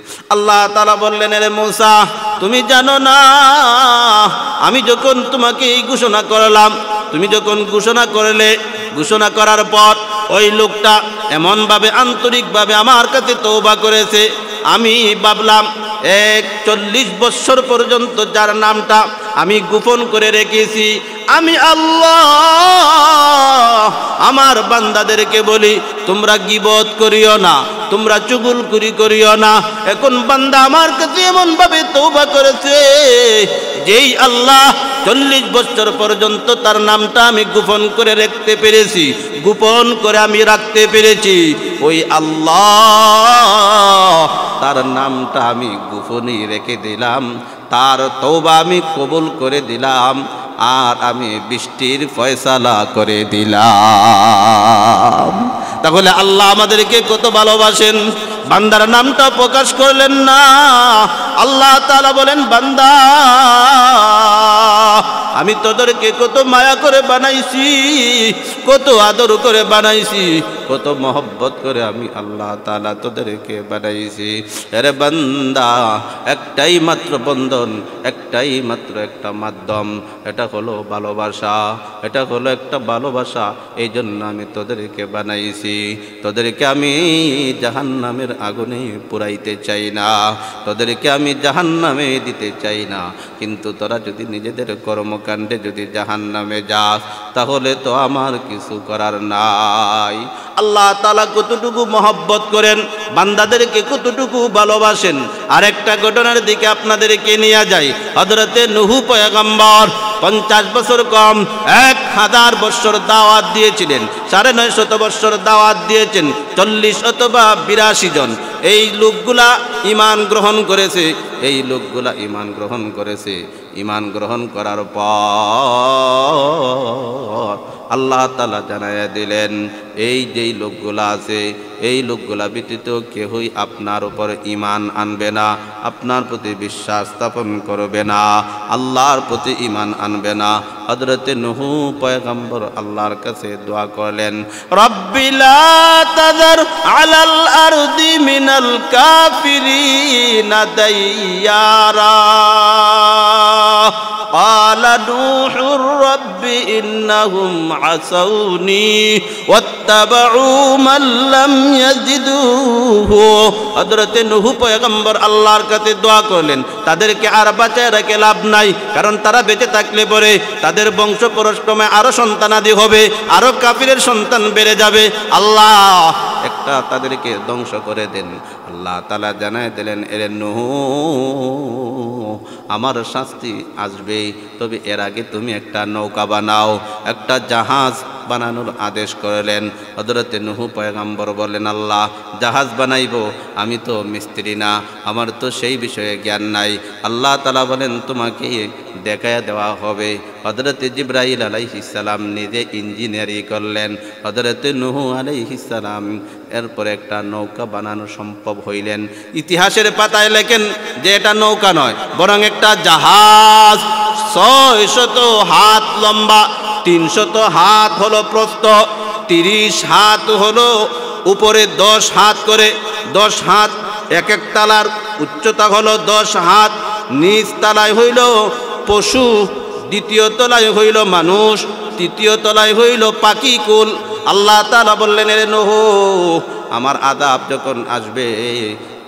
আল্লাহ তাআলা বললেন, রে মূসা, তুমি জানো না আমি যখন তোমাকে এই ঘোষণা করলাম, তুমি যখন ঘোষণা করলে, ঘোষণা করার পর ওই লোকটা এমনভাবে আন্তরিকভাবে আমার কাছে তওবা করেছে, আমি ভাবলাম 40 বছর পর্যন্ত যার নামটা আমি গোপন করে রেখেছি, আমি আল্লাহ আমার বান্দাদেরকে বলি তোমরা গীবত করিও না, তোমরা চুগলখুরি করিও না। এখন বান্দা আমার কাছে এমন ভাবে তওবা করেছে, যেই আল্লাহ 40 বছর পর্যন্ত তার নামটা আমি গোপন করে রাখতে পেরেছি, গোপন করে আমি রাখতে পেরেছি, ওই আল্লাহ তার নামটা আমি গোপনই রেখে দিলাম, তার তওবা আমি কবুল করে দিলাম, আর আমি বৃষ্টির ফয়সালা করে দিলাম। তাহলে আল্লাহ আমাদেরকে কত ভালোবাসেন। বান্দার নামটা প্রকাশ করলেন না। আল্লাহ তাআলা বলেন, বান্দা আমি তোদেরকে কত মায়া করে বানাইছি, কত আদর করে বানাইছি, কত মহব্বত করে আমি আল্লাহ তাআলা তোদেরকে বানাইছি। আরে বান্দা, একটাই মাত্র বন্ধন, একটাই মাত্র একটা মাধ্যম, এটা হলো ভালোবাসা, এটা হলো একটা ভালোবাসা। এই জন্য আমি তোদেরকে বানাইছি। তোদেরকে আমি জাহান্নামের আগুনে পুরাইতে চাই না, তোদেরকে আমি জাহান্নামে দিতে চাই না। কিন্তু তোরা যদি নিজেদের কর্মকাণ্ডে যদি জাহান্নামে যাস, তাহলে তো আমার কিছু করার নাই। আল্লাহ তাআলা কতটুকু মহব্বত করেন, বান্দাদেরকে কতটুকু ভালোবাসেন। আরেকটা ঘটনার দিকে আপনাদেরকে নিয়ে যাই। হযরতে নূহ পয়গম্বর 50 বছর কম 1000 বছর দাওয়াত দিয়েছিলেন, 950 বছর দাওয়াত দিয়েছেন, 40 অথবা 82 জন এই লোকগুলা ঈমান গ্রহণ করেছে। এই লোকগুলা ঈমান গ্রহণ করেছে। ঈমান গ্রহণ করার পর আল্লাহ তাআলা জানায়া দিলেন, এই যেই লোকগুলা আছে, এই লোকগুলা ব্যতীত কেউই আপনার উপর ঈমান আনবে না, আপনার প্রতি বিশ্বাস স্থাপন করবে না, আল্লাহর প্রতি ঈমান আনবে না। হযরতে নূহ পয়গম্বর আল্লাহর কাছে দোয়া করলেন, রব্বি লা তাযার আলাল আরদি মিনাল কাফিরিনা দাইয়ারা। قال نوح رب إنهم عصوني واتبعوا من لم يزدوه। হযরতে নূহ পয়গম্বর আল্লাহর কাছে দোয়া করলেন, তাদেরকে আর বাঁচায় রেখে লাভ নাই, কারণ তারা বেঁচে থাকলে পরে তাদের বংশ পরক্রমে আরো সন্তানাদি হবে, আরো কাফিরের সন্তান বেড়ে যাবে। আল্লাহ একটা তাদেরকে ধ্বংস করে দেন। আল্লাহ তাআলা জানায় দিলেন, এরে নূহ, আমার শাস্তি আসবে, তবে এর আগে তুমি একটা নৌকা বানাও, একটা জাহাজ বানানোর আদেশ করলেন। হযরতে নূহ পয়গম্বর বললেন, আল্লাহ জাহাজ বানাইব, আমি তো মিস্ত্রি না, আমার তো সেই বিষয়ে জ্ঞান নাই। আল্লাহ তাআলা বলেন, তোমাকে দেখায়া দেওয়া হবে। হযরতে জিবরাইল আলাইহিস সালাম নিজে ইঞ্জিনিয়ারিং করলেন। হযরতে নূহ আলাইহিস সালাম এরপর একটা নৌকা বানানো সম্ভব হইলেন। ইতিহাসের পাতায় লেখেন যে এটা নৌকা নয়, বরং একটা জাহাজ। 600 হাত লম্বা, 300 হাত হলো প্রস্থ, 30 হাত হলো উপরে, 10 হাত করে, 10 হাত এক এক তালার উচ্চতা হলো 10 হাত। নিচ তলায় হইল পশু, দ্বিতীয় তলায় হইল মানুষ, তৃতীয় তলায় হইল পাখি কুল। আল্লাহ তাআলা বললেন, এ নূহ, আমার আযাব যখন আসবে,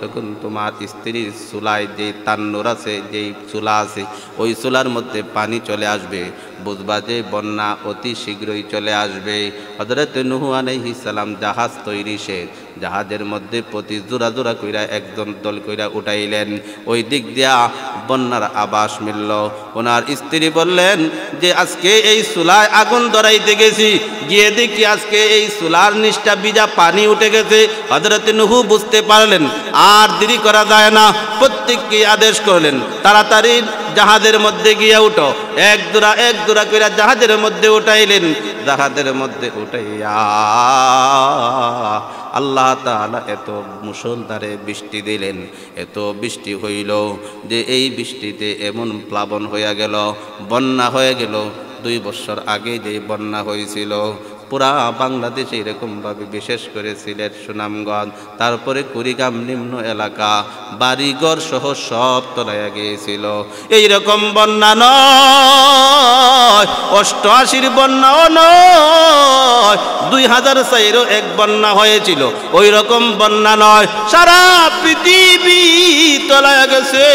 তখন তোমার স্ত্রীর চুলায় যেই তান্নুর আছে, যেই চুলা আছে, ওই চুলার মধ্যে পানি চলে আসবে, বুঝবা যে বন্যা অতি শীঘ্রই চলে আসবে। হযরতে নূহ আলাইহিস সালাম জাহাজ তৈরি শেষ, জাহাজের মধ্যে প্রতি জোড়া জোড়া কইরা একজন দল কইরা উঠাইলেন। ওই দিক দিয়া বন্যার আবাস মিলল। ওনার স্ত্রী বললেন যে আজকে এই চুলায় আগুন ধরাইতে গেছি, গিয়ে দেখি আজকে এই চুলার নিচটা ভিজা পানি উঠে গেছে। হযরতে নূহ বুঝতে পারলেন আর দেরি করা যায় না, প্রত্যেককে আদেশ করলেন, তাড়াতাড়ি জাহাজের মধ্যে গিয়া উঠো। এক জোড়া কইরা জাহাজের মধ্যে উঠাইলেন। জাহাজের মধ্যে উঠাইয়া আল্লাহ তাআলা এত মুষলধারে বৃষ্টি দিলেন, এত বৃষ্টি হইল যে এই বৃষ্টিতে এমন প্লাবন হইয়া গেল, বন্যা হয়ে গেল। 2 বছর আগে যে বন্যা হয়েছিল, পুরা বাংলাদেশে এরকমভাবে, বিশেষ করে সিলেট, সুনামগঞ্জ, তারপরে কুড়িগ্রাম নিম্ন এলাকা, বাড়িঘর সহ সব তলাইয়া গিয়েছিল। এইরকম বন্যা নয়, 88 বন্যাও নয়, 2004 এক বন্যা হয়েছিল, ওই রকম বন্যা নয়, সারা পৃথিবী তলাইয়া গেছে।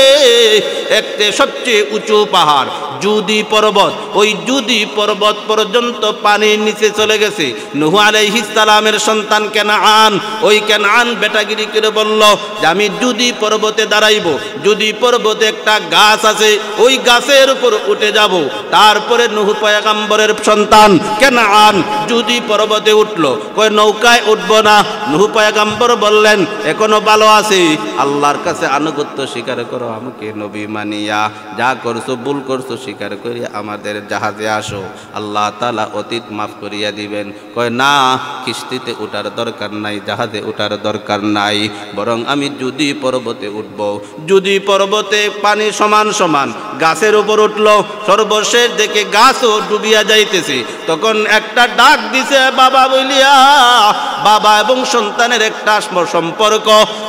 একটা সবচেয়ে উঁচু পাহাড় জুদি পর্বত, ওই জুদি পর্বত পর্যন্ত পানির নিচে চলে গেছে। নূহ আলাইহিস সালামের সন্তান কেনান, ওই কেনান বেটাগিরি করে বলল যে আমি জুদি পর্বতে দাঁড়াইব, জুদি পর্বতে একটা গাছ আছে, ওই গাছের উপর উঠে যাব। তারপরে নূহ পয়গম্বরের সন্তান কেনান জুদি পর্বতে উঠল, কই নৌকায় উঠবো না। নূহ পয়গম্বর বললেন এখনো ভালো আছে, আল্লাহর কাছে আনুগত্য স্বীকার করো, আমাকে নবী মানিয়া যা করছো ভুল করছো স্বীকার করি আমাদের জাহাজে আসো, আল্লাহ তাআলা অতীত মাফ করিয়া দিবেন। কয় না, কিস্তিতে ওঠার দরকার নাই, জাহাজে ওঠার দরকার নাই, বরং আমি জুদি পর্বতে উঠব। জুদি পর্বতে পানি সমান সমান, গাছের উপর উঠল, সর্বশেষ দেখে গাছও ডুবিয়া যাইতেছে। তখন একটা ডাক দিছে বাবা বলিয়া, বাবা এবং সন্তানের একটা সম্পর্ক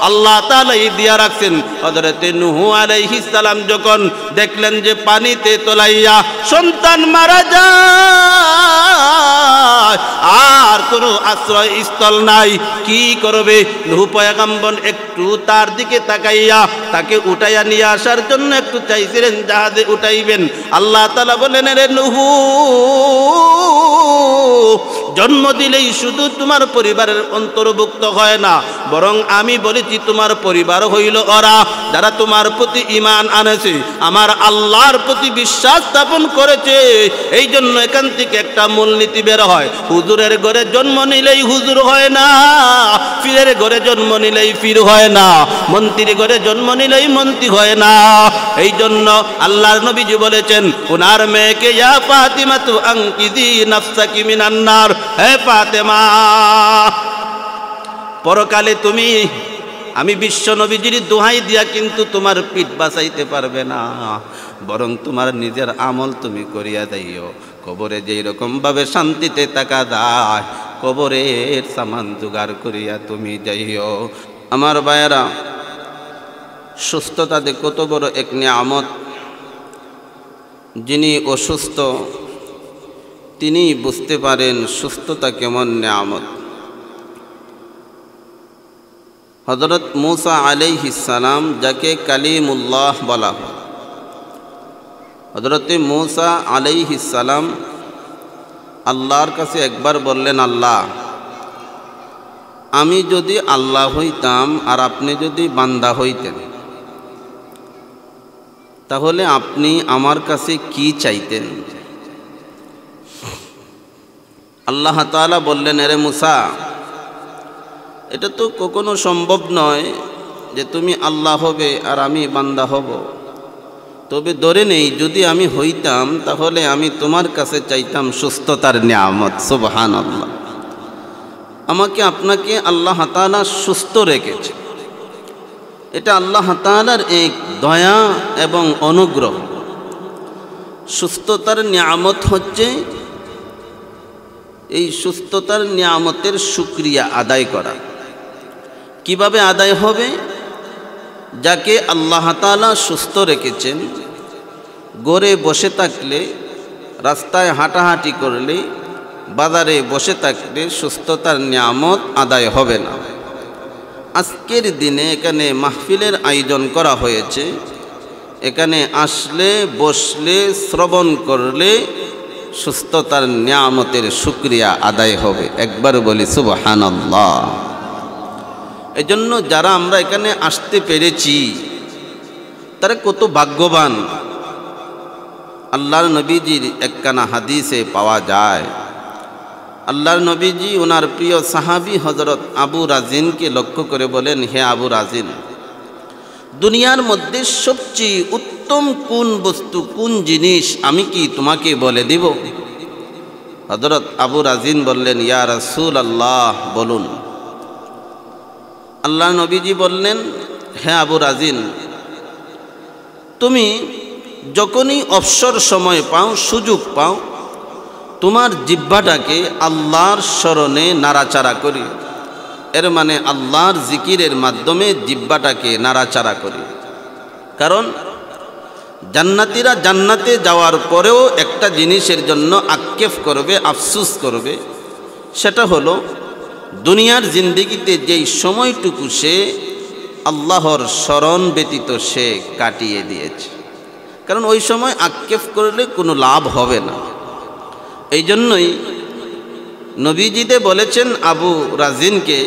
আল্লাহ তাআলা দিয়া রাখছেন। হযরতে নূহ আলাইহিস সালাম যখন দেখলেন যে পানিতে তলাইয়া সন্তান মারা যায়, আর কোনো আশ্রয় স্থল নাই, কি করবে? নূহ পয়গম্বর একটু তার দিকে তাকাইয়া তাকে উঠাইয়া নিয়ে আসার জন্য একটু চাইছিলেন জাহাজে উঠাইবেন। আল্লাহ তাআলা বলেন, রে নূহ, জন্ম দিলেই শুধু তোমার পরিবারের অন্তর্ভুক্ত হয় না, বরং আমি বলেছি তোমার পরিবার হইল ওরা যারা তোমার প্রতি ঈমান আনেছে, আমার আল্লাহর প্রতি বিশ্বাস স্থাপন করেছে। এই জন্য এখান থেকে একটা মূলনীতি বের হয়, হুজুরের ঘরে জন্ম নিলেই হুজুর হয় না, পীরের ঘরে জন্ম নিলেই পীর হয় না, মন্ত্রীর ঘরে জন্ম নিলেই মন্ত্রী হয় না। এই জন্য আল্লাহর নবীজি বলেছেন উনার মেয়েকে, ইয়া ফাতিমা তু আনকিযি নাফসাকি মিনান নার, হে ফাতেমা, পরকালে তুমি, আমি বিশ্ব নবীজির দোহাই দিয়া কিন্তু তোমার পিঠ বাঁচাইতে পারবে না, বরং তোমার নিজের আমল তুমি করিয়া যাইও। কবরে যেই রকম ভাবে শান্তিতে থাকা যায়, কবরের সামান জোগাড় করিয়া তুমি যাইও। আমার ভাইয়েরা, সুস্থতা যে কত বড় এক নিয়ামত, যিনি অসুস্থ তিনি বুঝতে পারেন সুস্থতা কেমন নিয়ামত। হযরত মূসা আলাইহিস সালাম, যাকে কালিমুল্লাহ বলা হয়, হযরত মূসা আলাইহিস সালাম আল্লাহর কাছে একবার বললেন, আল্লাহ, আমি যদি আল্লাহ হইতাম আর আপনি যদি বান্দা হইতেন, তাহলে আপনি আমার কাছে কি চাইতেন? আল্লাহ তাআলা বললেন, আরে মূসা, এটা তো কখনো সম্ভব নয় যে তুমি আল্লাহ হবে আর আমি বান্দা হব। তবে ধরে নেই যদি আমি হইতাম, তাহলে আমি তোমার কাছে চাইতাম সুস্থতার নিয়ামত। সুবহানাল্লাহ। আমাকে আপনাকে আল্লাহ তাআলা সুস্থ রেখেছে, এটা আল্লাহ তাআলার এক দয়া এবং অনুগ্রহ। সুস্থতার নিয়ামত হচ্ছে এই সুস্থতার নিয়ামতের শুকরিয়া আদায় করা। কিভাবে আদায় হবে? যাকে আল্লাহ তাআলা সুস্থ রেখেছেন, ঘরে বসে থাকলে, রাস্তায় হাঁটাহাঁটি করলে, বাজারে বসে থাকলে সুস্থতার নিয়ামত আদায় হবে না। আজকের দিনে এখানে মাহফিলের আয়োজন করা হয়েছে, এখানে আসলে, বসলে, শ্রবণ করলে সুস্থতার নিয়ামতের শুকরিয়া আদায় হবে। একবার বলি সুবহানাল্লাহ। এজন্য যারা আমরা এখানে আসতে পেরেছি তারা কত ভাগ্যবান। আল্লাহর নবীজির একখানা হাদিসে পাওয়া যায়, আল্লাহর নবীজি ওনার প্রিয় সাহাবী হযরত আবু রাজিনকে লক্ষ্য করে বলেন, হে আবু রাজিন, দুনিয়ার মধ্যে সবচেয়ে উত্তম কোন বস্তু, কোন জিনিস আমি কি তোমাকে বলে দিব? হযরত আবু রাজিন বললেন, ইয়া রাসূলুল্লাহ, বলুন। আল্লাহ নবীজি বললেন, হে আবু রাজিন, তুমি যখনই অবসর সময় পাও, সুযোগ পাও, তোমার জিহ্বাটাকে আল্লাহর স্মরণে নাড়াচাড়া করি। এর মানে আল্লাহর জিকিরের মাধ্যমে জিহ্বাটাকে নাড়াচাড়া করি। কারণ জান্নাতীরা জান্নাতে যাওয়ার পরেও একটা জিনিসের জন্য আক্ষেপ করবে, আফসোস করবে, সেটা হলো দুনিয়ার জিন্দেগিতে যেই সময়টুকু সে আল্লাহর স্মরণ ব্যতীত সে কাটিয়ে দিয়েছে। কারণ ওই সময় আক্ষেপ করলে কোনো লাভ হবে না। এই জন্যই নবীজিদে বলেছেন আবু রাজিনকে,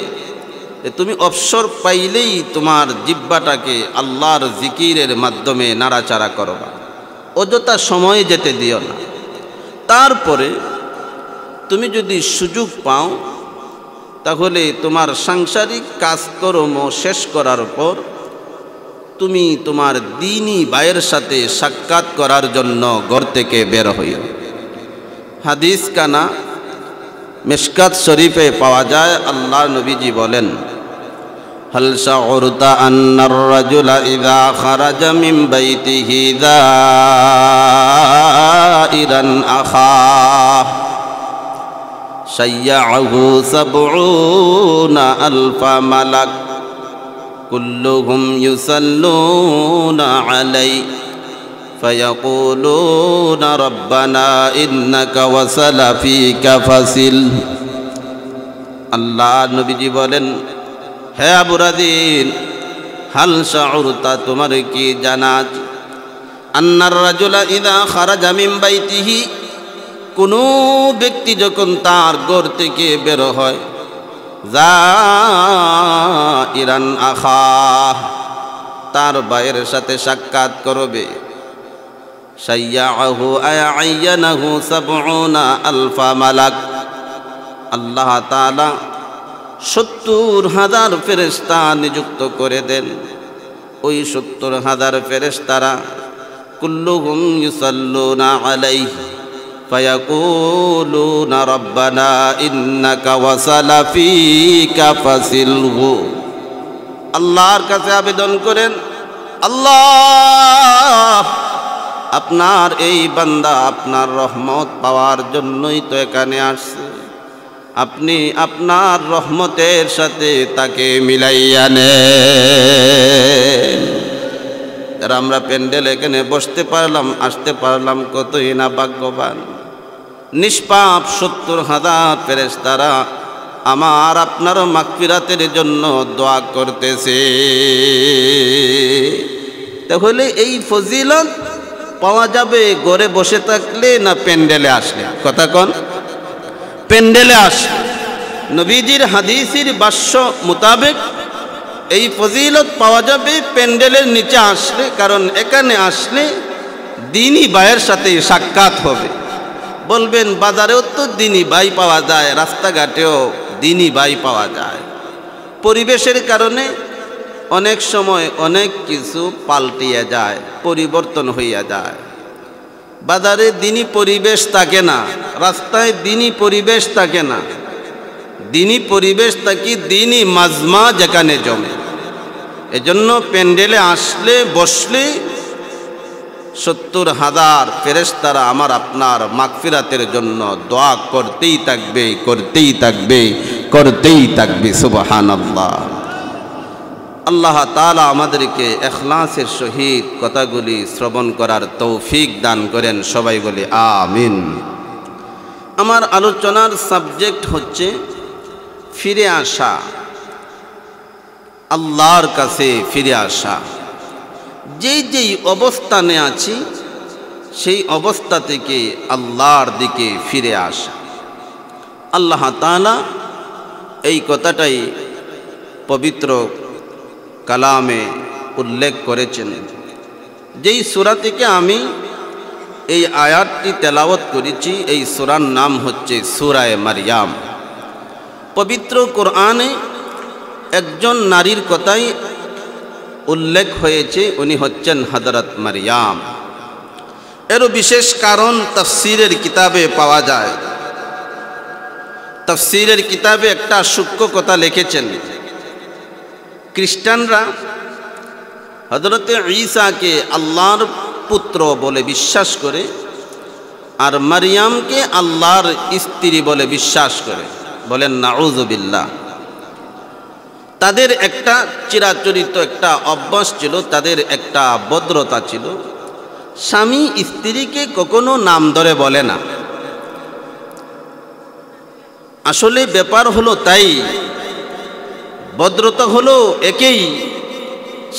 তুমি অবসর পাইলেই তোমার জিহ্বাটাকে আল্লাহর জিকিরের মাধ্যমে নাড়াচাড়া করবা, অযথা সময় যেতে দিও না। তারপরে তুমি যদি সুযোগ পাও তাহলে তোমার সাংসারিক কাজকর্ম শেষ করার পর তুমি তোমার দ্বীনি ভাইয়ের সাথে সাক্ষাৎ করার জন্য ঘর থেকে বের হইও। হাদিস কানা মিশকাত শরীফে পাওয়া যায়। আল্লাহ নবীজি বলেন, হাল শাউরতা আন্নার রাজুলা ইযা খারাজা মিন বাইতিহি যাইরান আখা শাইয়াহু সাবউনা আলফা মালাক কুল্লুহুম ইউসাল্লুনা আলাইহি ফায়াকুলুনা রাব্বানা ইন্নাকা ওয়াসালা ফীকা ফাসিল। আল্লাহ নবীজি বলেন, হে আবু রাদিন, হাল শাউরতা, তোমার কি জানা আন্নার রাজুলা ইযা খারাজা মিন বাইতিহি, কোনো ব্যক্তি যখন তার ঘর থেকে বের হয়, যাইরান আখা, তার ভাইয়ের সাথে সাক্ষাৎ করবে, শাইয়াহু আয়ানাহু সাবউনা আলফা মালাক, আল্লাহ তাআলা 70,000 ফেরেশতা নিযুক্ত করে দেন। ওই 70,000 ফেরেশতারা কুল্লুহুম ইউসাল্লুনা আলাইহি ফায়াকুলুনা রাব্বানা ইন্নাকা ওয়াসালা ফীকা ফাসিলহু। আল্লাহর কাছে আবেদন করেন, আল্লাহ, আপনার এই বান্দা আপনার রহমত পাওয়ার জন্যই তো এখানে আসছে, আপনি আপনার রহমতের সাথে তাকে মিলাইয়া নেন। আর আমরা প্যান্ডেল এখানে বসতে পারলাম, আসতে পারলাম, কতই না ভাগ্যবান। নিষ্পাপ 70,000 ফেরেশতারা আমার আপনার মাগফিরাতের জন্য দোয়া করতেছে। তাহলে এই ফজিলত পাওয়া যাবে ঘরে বসে থাকলে না প্যান্ডেলে আসলে? কথা কোন? প্যান্ডেলে আসলে। নবীজির হাদিসের ভাষ্য মোতাবেক এই ফজিলত পাওয়া যাবে প্যান্ডেলের নিচে আসলে। কারণ এখানে আসলে দ্বীনি ভাইয়ের সাথে সাক্ষাৎ হবে। বলবেন বাজারেও তো দ্বীনি ভাই পাওয়া যায়, রাস্তাঘাটেও দ্বীনি ভাই পাওয়া যায়। পরিবেশের কারণে অনেক সময় অনেক কিছু পাল্টিয়ে যায়, পরিবর্তন হইয়া যায়। বাজারে দ্বীনি পরিবেশ থাকে না, রাস্তায় দ্বীনি পরিবেশ থাকে না। দ্বীনি পরিবেশ থাকি দ্বীনি মাজমা যেখানে জমে। এজন্য প্যান্ডেলে আসলে বসলে 70,000 ফেরেশতারা আমার আপনার মাগফিরাতের জন্য দোয়া করতেই থাকবে, করতেই থাকবে, করতেই থাকবে। সুবহানাল্লাহ। আল্লাহ তাআলা আমাদেরকে ইখলাসের সহিত কথাগুলি শ্রবণ করার তৌফিক দান করেন। সবাই বলি আমিন। আমার আলোচনার সাবজেক্ট হচ্ছে ফিরে আসা, আল্লাহর কাছে ফিরে আসা। যেই অবস্থানে আছি সেই অবস্থা থেকে আল্লাহর দিকে ফিরে আসা। আল্লাহ তাআলা এই কথাটাই পবিত্র কালামে উল্লেখ করেছেন। যেই সূরা থেকে আমি এই আয়াতটি তেলাওয়াত করেছি, এই সূরার নাম হচ্ছে সূরা মারইয়াম। পবিত্র কোরআনে একজন নারীর কথাই উল্লেখ হয়েছে, উনি হচ্ছেন হযরত মারইয়াম। এরও বিশেষ কারণ তাফসীরের কিতাবে পাওয়া যায়। তাফসীরের কিতাবে একটা সূক্ষ্ম কথা লিখেছেন। খ্রিস্টানরা হযরত ঈসাকে আল্লাহর পুত্র বলে বিশ্বাস করে, আর মারিয়ামকে আল্লাহর স্ত্রী বলে বিশ্বাস করে। বলেন নাউযুবিল্লাহ। তাদের একটা চিরাচরিত একটা অভ্যাস ছিল, তাদের একটা ভদ্রতা ছিল, স্বামী স্ত্রীকে কখনো নাম ধরে বলে না। আসলে ব্যাপার হলো তাই, ভদ্রতা হলো একেই,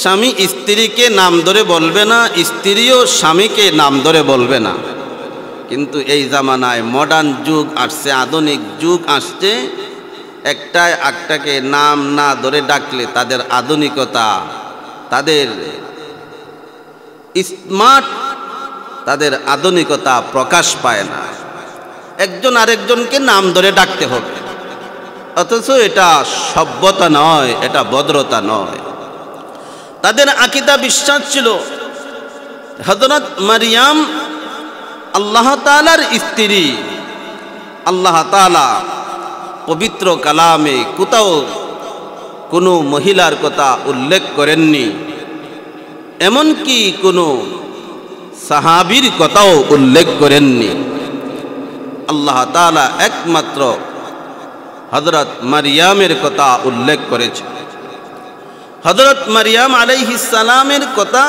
স্বামী স্ত্রীকে নাম ধরে বলবে না, স্ত্রীও স্বামীকে নাম ধরে বলবে না। কিন্তু এই জামানায় মডার্ন যুগ আসছে, আধুনিক যুগ আসছে, একটাই একটাকে নাম না ধরে ডাকলে তাদের আধুনিকতা, তাদের স্মার্ট, তাদের আধুনিকতা প্রকাশ পায় না। একজন আরেকজনকে নাম ধরে ডাকতে হবে, অথচ এটা সভ্যতা নয়, এটা ভদ্রতা নয়। তাদের আকীদা বিশ্বাস ছিল হযরত মারিয়াম আল্লাহ তাআলার স্ত্রী। আল্লাহ তাআলা পবিত্র কালামে কোথাও কোনো মহিলার কথা উল্লেখ করেননি, এমনকি কোনো সাহাবীর কথাও উল্লেখ করেননি। আল্লাহ তাআলা একমাত্র হযরত মারিয়ামের কথা উল্লেখ করেছেন। হযরত মারিয়াম আলাইহিস সালামের কথা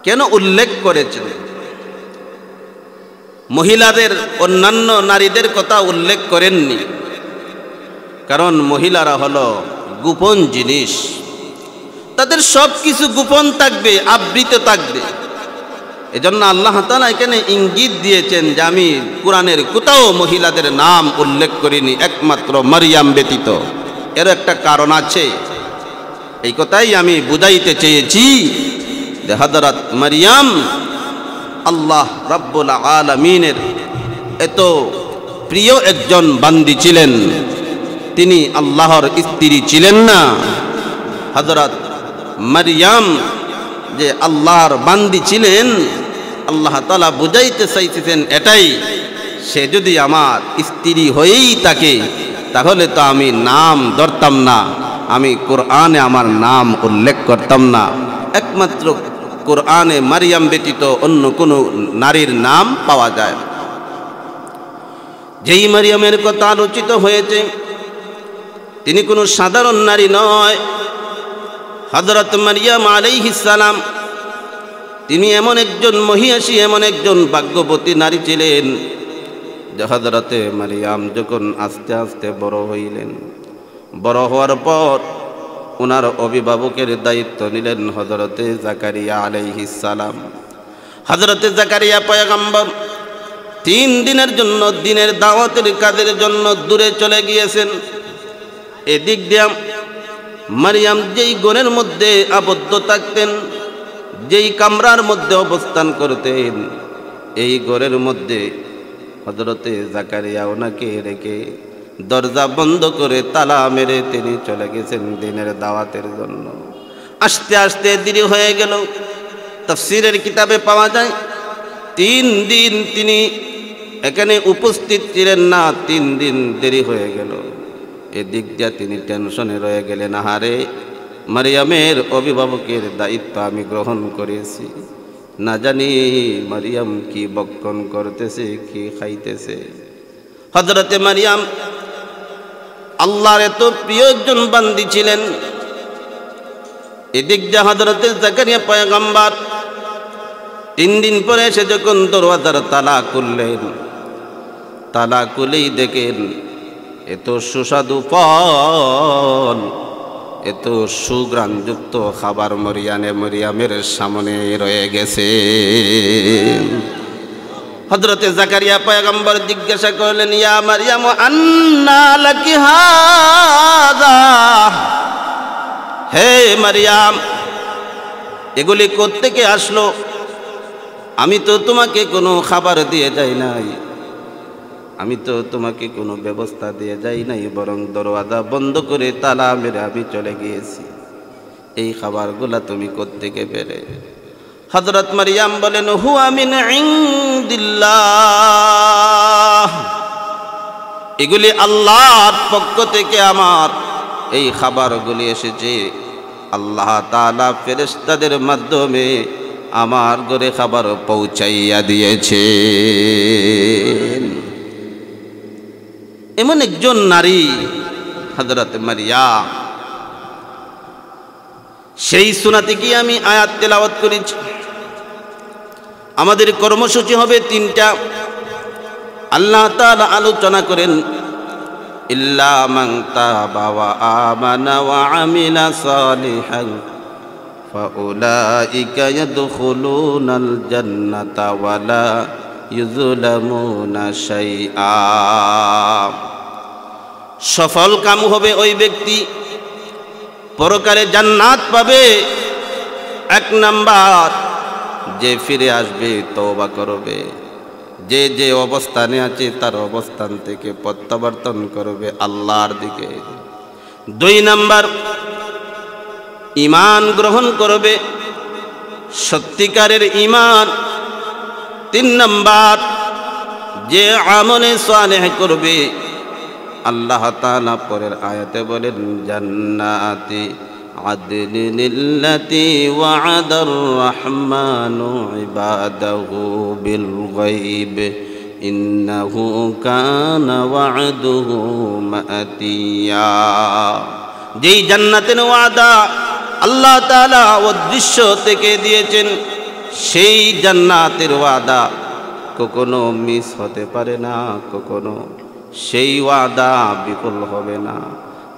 কেন উল্লেখ করেছেন? মহিলাদের, অন্যান্য নারীদের কথা উল্লেখ করেননি, কারণ মহিলারা হলো গোপন জিনিস, তাদের সব কিছু গোপন থাকবে, আবৃত থাকবে। এজন্য আল্লাহ তাআলা এখানে ইঙ্গিত দিয়েছেন যে আমি কোরআনের কোথাও মহিলাদের নাম উল্লেখ করিনি, একমাত্র মারিয়াম ব্যতীত। এর একটা কারণ আছে, এই কথাই আমি বুঝাইতে চেয়েছি যে হযরত মারিয়াম আল্লাহ রাব্বুল আলামিনের এত প্রিয় একজন বান্দি ছিলেন। তিনি আল্লাহর স্ত্রী ছিলেন না। হযরত মারিয়াম যে আল্লাহর বান্দি ছিলেন, আল্লাহ তাআলা বুঝাইতে চাইতেছেন এটাই, সে যদি আমার স্ত্রী হয়েই থাকে তাহলে তো আমি নাম ধরতাম না, আমি কোরআনে আমার নাম উল্লেখ করতাম না। একমাত্র কোরআনে মারিয়াম ব্যতীত অন্য কোনো নারীর নাম পাওয়া যায়। যেই মারিয়ামের কথা আলোচিত হয়েছে তিনি কোনো সাধারণ নারী নয়। হযরত মারিয়াম আলাইহিস সালাম তিনি এমন একজন মহিয়াসী, এমন একজন ভাগ্যবতী নারী ছিলেন যে হযরতে মারিয়াম যখন আস্তে আস্তে বড় হইলেন, বড় হওয়ার পর ওনার অভিভাবকের দায়িত্ব নিলেন হযরতে জাকারিয়া আলাইহিস সালাম। হযরতে জাকারিয়া পয়গম্বর 3 দিনের জন্য দিনের দাওয়াতের কাজের জন্য দূরে চলে গিয়েছেন। এদিক দিয়ে মারিয়াম যেই ঘরের মধ্যে আবদ্ধ থাকতেন, যেই কামরার মধ্যে অবস্থান করতেন, এই ঘরের মধ্যে হযরতে জাকারিয়া ওনাকে রেখে দরজা বন্ধ করে তালা মেরে তিনি চলে গেছেন দিনের দাওয়াতের জন্য। আস্তে আস্তে দেরি হয়ে গেল। তাফসীরের কিতাবে পাওয়া যায় 3 দিন তিনি এখানে উপস্থিত ছিলেন না, 3 দিন দেরি হয়ে গেল। এদিক দিয়ে তিনি টেনশনে রয়ে গেলেন, আহারে মারিয়ামের অভিভাবকের দায়িত্ব আমি গ্রহণ করেছি, না জানি মারিয়াম কি বক্ষণ করতেছে, কি খাইতেছে। হযরতে মারিয়াম আল্লাহর এত প্রিয় একজন বান্দি ছিলেন। এদিক দিয়ে হযরতে জাকারিয়া পয়গম্বর 3 দিন পরে এসে যখন দরওয়াজার তালা খুললেন, তালা খুলেই দেখেন এত সুস্বাদু ফল, এত সুঘ্রাণযুক্ত খাবার মারিয়ামের সামনে রয়ে গেছে। হযরতে জাকারিয়া পয়গম্বর জিজ্ঞাসা করলেন, ইয়া মারিয়াম আন্না লাকি হাযা, হে মারিয়াম এগুলি কোত্থেকে আসলো? আমি তো তোমাকে কোনো খাবার দিয়ে যাই নাই, আমি তো তোমাকে কোনো ব্যবস্থা দিয়ে যাই নাই, বরং দরওয়াজা বন্ধ করে তালা মেরে আমি চলে গিয়েছি। এই খাবারগুলা তুমি কোত্থেকে পেলে? হযরত মারিয়াম বলেন, হুয়া মিন ইনদিল্লাহ, এগুলি আল্লাহর পক্ষ থেকে আমার এই খাবারগুলি এসেছে। আল্লাহ তাআলা ফেরেশতাদের মাধ্যমে আমার ঘরে খাবার পৌঁছাইয়া দিয়েছেন। এমন একজন নারী হযরত মারিয়াম। সেই সুরাতে কি আমি আয়াত তেলাওয়াত করেছি। আমাদের কর্মসূচি হবে তিনটা। আল্লাহ তাআলা আলোচনা করেন ইল্লা মান তাবা ওয়া আমানা ওয়া আমিলা সালিহান ফাউলাইকা ইয়াদখুলুনাল জান্নাতা ওয়া লা ইউযলামুনা শাইআ। সফল কাম হবে ওই ব্যক্তি, পরকালে জান্নাত পাবে। এক নাম্বার, যে ফিরে আসবে, তওবা করবে, যে যে অবস্থানে আছে তার অবস্থান থেকে প্রত্যাবর্তন করবে আল্লাহর দিকে। 2 নাম্বার, ঈমান গ্রহণ করবে, সত্যিকারের ঈমান। 3 নাম্বার, যে আমলে সালেহ করবে। আল্লাহ তাআলা পরের আয়াতে বলেন জান্নাতি আদলিল্লাতি ওয়া'দার রাহমানু ইবাদাহু বিল গায়ব ইন্নাহু কানা ওয়া'দুহু মা'তিয়া। যেই জান্নাতের ওয়াদা আল্লাহ তাআলা অদৃশ্য থেকে দিয়েছেন, সেই জান্নাতের ওয়াদা কখনো মিস হতে পারে না, কখনো সেই ওয়াদা বিফল হবে না।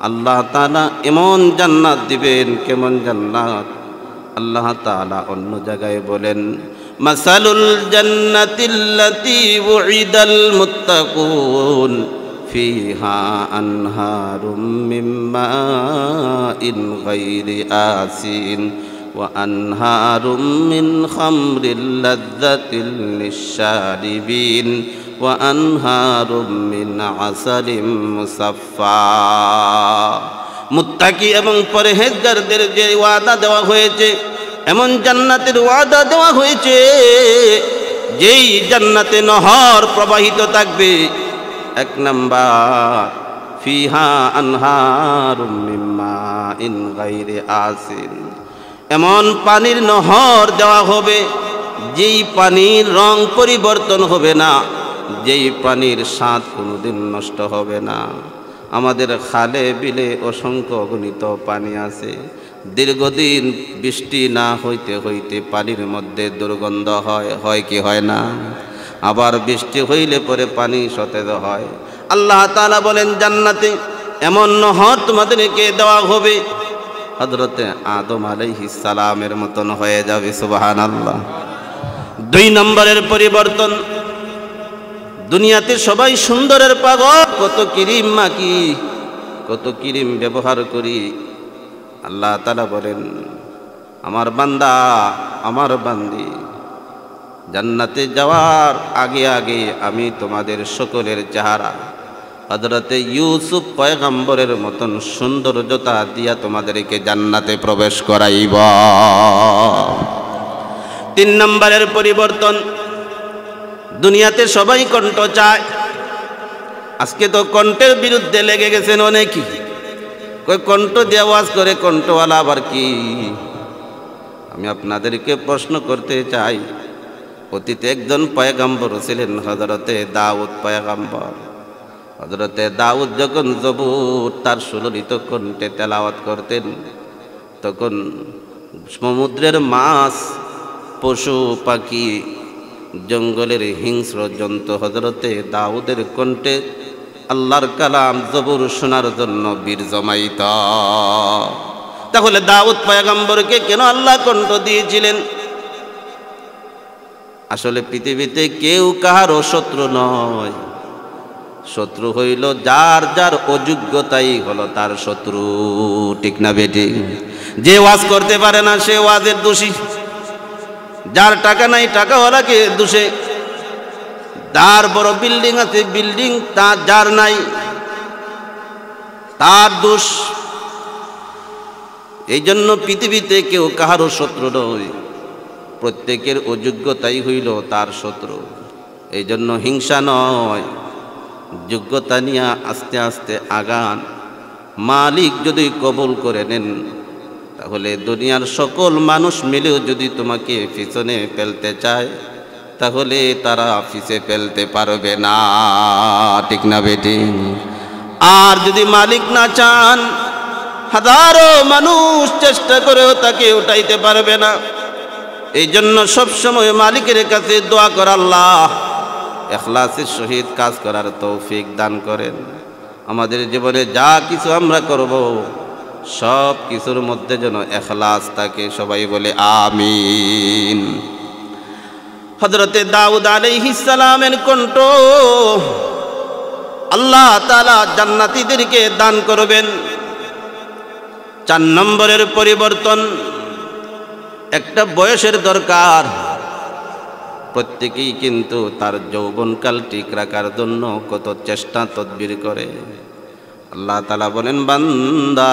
আল্লাহ তাআলা এমন জান্নাত দিবেন, কেমন জান্নাত। আল্লাহ তাআলা অন্য জায়গায় বলেন মাসালুল জান্নাতিল্লাতী উইদাল মুত্তাকুন ফিহা আনহারুম মিন মাইন গায়রি আসিন ওয়া আনহারুম মিন খামরিল লাযযাতিল লিশশারিবিন ওয়া আনহারুম মিন আসালিম মুসাফফা। মুত্তাকি এবং পরহেজগারদের যে ওয়াদা দেওয়া হয়েছে, এমন জান্নাতের ওয়াদা দেওয়া হয়েছে যেই জান্নাতে নহর প্রবাহিত থাকবে। 1 নাম্বার, ফিহা আনহারুম মিন মাইন গায়রি আসিন, এমন পানির নহর দেওয়া হবে যেই পানির রং পরিবর্তন হবে না, যেই পানির স্বাদ কোনোদিন নষ্ট হবে না। আমাদের খালে বিলে অসংখ্য অগণিত পানি আছে, দীর্ঘদিন বৃষ্টি না হইতে হইতে পানির মধ্যে দুর্গন্ধ হয় কি হয় না? আবার বৃষ্টি হইলে পরে পানি সতেজ হয়। আল্লাহ তাআলা বলেন জান্নাতে এমন নহর তোমাদেরকে দেওয়া হবে হযরতে আদম আলাইহিস সালামের মতন হয়ে যাবে। সুবহানাল্লাহ। 2 নম্বরের পরিবর্তন, দুনিয়াতে সবাই সুন্দরের পাগল, কত ক্রিম মাখি, কত ক্রিম ব্যবহার করি। আল্লাহ তাআলা বলেন আমার বান্দা, আমার বান্দি, জান্নাতে যাওয়ার আগে আগে আমি তোমাদের সকলের চেহারা হযরতে ইউসুফ পয়গম্বরের মতন সৌন্দর্যতা দিয়া তোমাদেরকে জান্নাতে প্রবেশ করাইব। 3 নম্বরের পরিবর্তন, দুনিয়াতে সবাই কণ্ঠ চায়। আজকে তো কণ্ঠের বিরুদ্ধে লেগে গেছেন অনেকেই। কই কণ্ঠ দিয়ে ওয়াজ করে, কণ্ঠওয়ালা আবার কি? আমি আপনাদেরকে প্রশ্ন করতে চাই, অতীতে একজন পয়গম্বর ছিলেন হযরতে দাউদ পয়গম্বর। হযরতে দাউদ যখন জবুর তার সুললিত কণ্ঠে তেলাওয়াত করতেন, তখন সমুদ্রের মাছ, পশু পাখি, জঙ্গলের হিংস্র জন্তু হযরতে দাউদের কণ্ঠে আল্লাহর কালাম জবুর শোনার জন্য বীর জমাইত। তাহলে দাউদ পয়গম্বরকে কেন আল্লাহ কণ্ঠ দিয়েছিলেন? আসলে পৃথিবীতে কেউ কাহারও শত্রু নয়, শত্রু হইল যার যার অযোগ্যতাই হলো তার শত্রু। ঠিক না বেটি? যে ওয়াজ করতে পারে না সে ওয়াজের দোষী, যার টাকা নাই টাকাওয়ালাকে দোষে, যার বড় বিল্ডিং আছে বিল্ডিং তার যার নাই তার দোষ। এই জন্য পৃথিবীতে কেউ কাহারও শত্রু নয়, প্রত্যেকের অযোগ্যতাই হইল তার শত্রু। এই জন্য হিংসা নয়, যোগ্যতা নিয়ে আস্তে আস্তে আগান। মালিক যদি কবুল করে নেন তাহলে দুনিয়ার সকল মানুষ মিলেও যদি তোমাকে পিছনে ফেলতে চায় তাহলে তারা পিছে ফেলতে পারবে না, ঠিক না বেটি? আর যদি মালিক না চান হাজারো মানুষ চেষ্টা করেও তাকে উঠাইতে পারবে না। এই জন্য সবসময় মালিকের কাছে দোয়া কর, আল্লাহ ইখলাসের সহিত কাজ করার তৌফিক দান করেন। আমাদের জীবনে যা কিছু আমরা করব সব কিছুর মধ্যে যেন ইখলাস থাকে, সবাই বলে আমিন। হযরতে দাউদ আলাইহিস সালামের কণ্ঠ আল্লাহ তাআলা জান্নাতীদেরকে দান করবেন। 4 নম্বরের পরিবর্তন, একটা বয়সের দরকার। প্রত্যেকেই কিন্তু তার যৌবনকাল ঠিক রাখার জন্য কত চেষ্টা তদবির করে। আল্লাহ তাআলা বলেন, বান্দা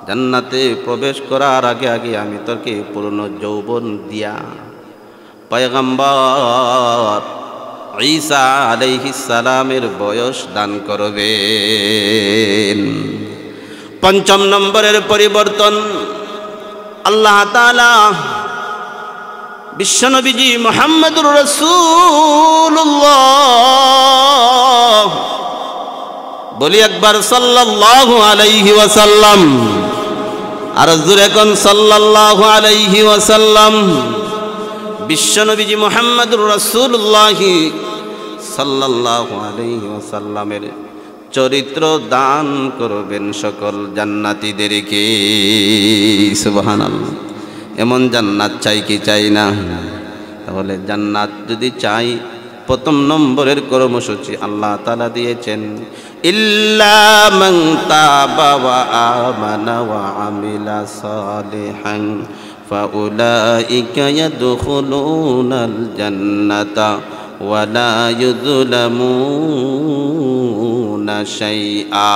জান্নাতে প্রবেশ করার আগে আগে আমি তোকে পূর্ণ যৌবন দিয়া পয়গম্বর ঈসা আলাইহিস সালামের বয়স দান করবেন। 5 নম্বরের পরিবর্তন, আল্লাহ তাআলা বিশ্বনবীজি মুহাম্মদুর রাসূলুল্লাহ, বলি একবার সাল্লাল্লাহু আলাইহি ওয়াসাল্লাম, আর জোরে কোন সাল্লাল্লাহু আলাইহি ওয়াসাল্লাম। বিশ্বনবীজি মুহাম্মদুর রাসূলুল্লাহ সাল্লাল্লাহু আলাইহি ওয়াসাল্লামের চরিত্র দান করবেন সকল জান্নাতীদেরকে। সুবহানাল্লাহ। এমন জান্নাত চাই কি চাই না? তাহলে জান্নাত যদি চাই, 1 নম্বরের কর্মসূচি আল্লাহ তাআলা দিয়েছেন, ইল্লা মান তাবা ওয়া আমানা ওয়া আমিলা সালিহান ফাউলাইকা ইয়াদখুলুনাল জান্নাতা ওয়া লা ইউযলামুনা শাইআ।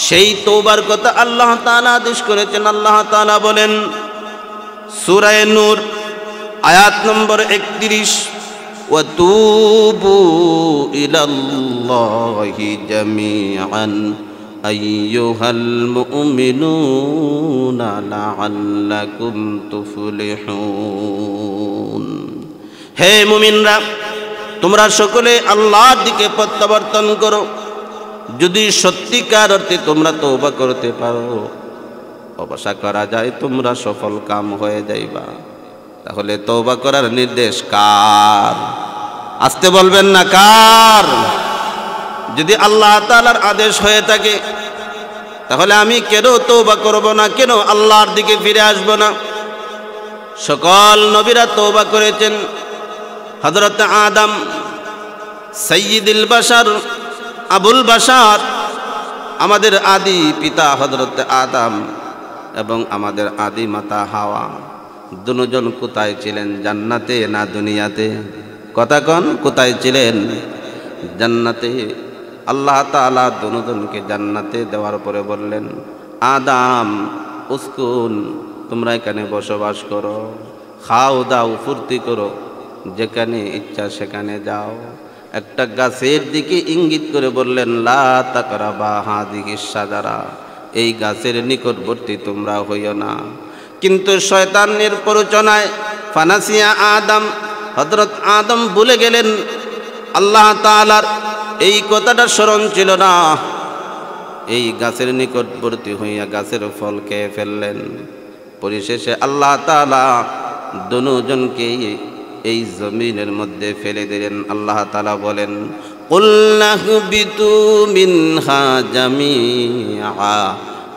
সেই তওবার কথা আল্লাহ তাআলা আদেশ করেছেন। আল্লাহ তাআলা বলেন সূরা নূর আয়াত নম্বর 31, ওয়া তুবু ইলাল্লাহি জামিআন আইয়ুহাল মুমিনুনা লাআল্লাকুম তুফলিহুন। হে মুমিনরা, তোমরা সকলে আল্লাহর দিকে প্রত্যাবর্তন করো। যদি সত্যিকার অর্থে তোমরা তওবা করতে পারো, অবশ্যই করা যায় তোমরা সফল কাম হয়ে যাইবা। তাহলে তওবা করার নির্দেশ কার? আসতে বলবেন না, কার? যদি আল্লাহ তাআলার আদেশ হয়ে থাকে তাহলে আমি কেন তওবা করব না? কেন আল্লাহর দিকে ফিরে আসব না? সকল নবীরা তওবা করেছেন। হযরত আদম সাইয়্যিদুল বাশার, আবুল বাশার, আমাদের আদি পিতা হযরত আদম এবং আমাদের আদি মাতা হাওয়া, দুজন কোথায় ছিলেন? জান্নাতে না দুনিয়াতে? কথা কন, কোথায় ছিলেন? জান্নাতে। আল্লাহ তাআলা দুজনকে জান্নাতে দেওয়ার পরে বললেন, আদম উসকুন, তোমরা এখানে বসবাস করো, খাও দাও ফুর্তি করো, যেখানে ইচ্ছা সেখানে যাও। একটা গাছের দিকে ইঙ্গিত করে বললেন, লা তাকরাবা হাযিহিস শাজারা, এই গাছের নিকটবর্তী তোমরা হইও না। কিন্তু শয়তানের প্ররোচনায় ফানাসিয়া আদম, হযরত আদম ভুলে গেলেন। আল্লাহ তাআলার এই কথাটা স্মরণ ছিল না। এই গাছের নিকটবর্তী হইয়া গাছের ফল খেয়ে ফেললেন। পরিশেষে আল্লাহ তাআলা দুজনকে এই জমিনের মধ্যে ফেলে দিলেন। আল্লাহ তাআলা বলেন, কুল্লাহবিতু মিনহা জামিআ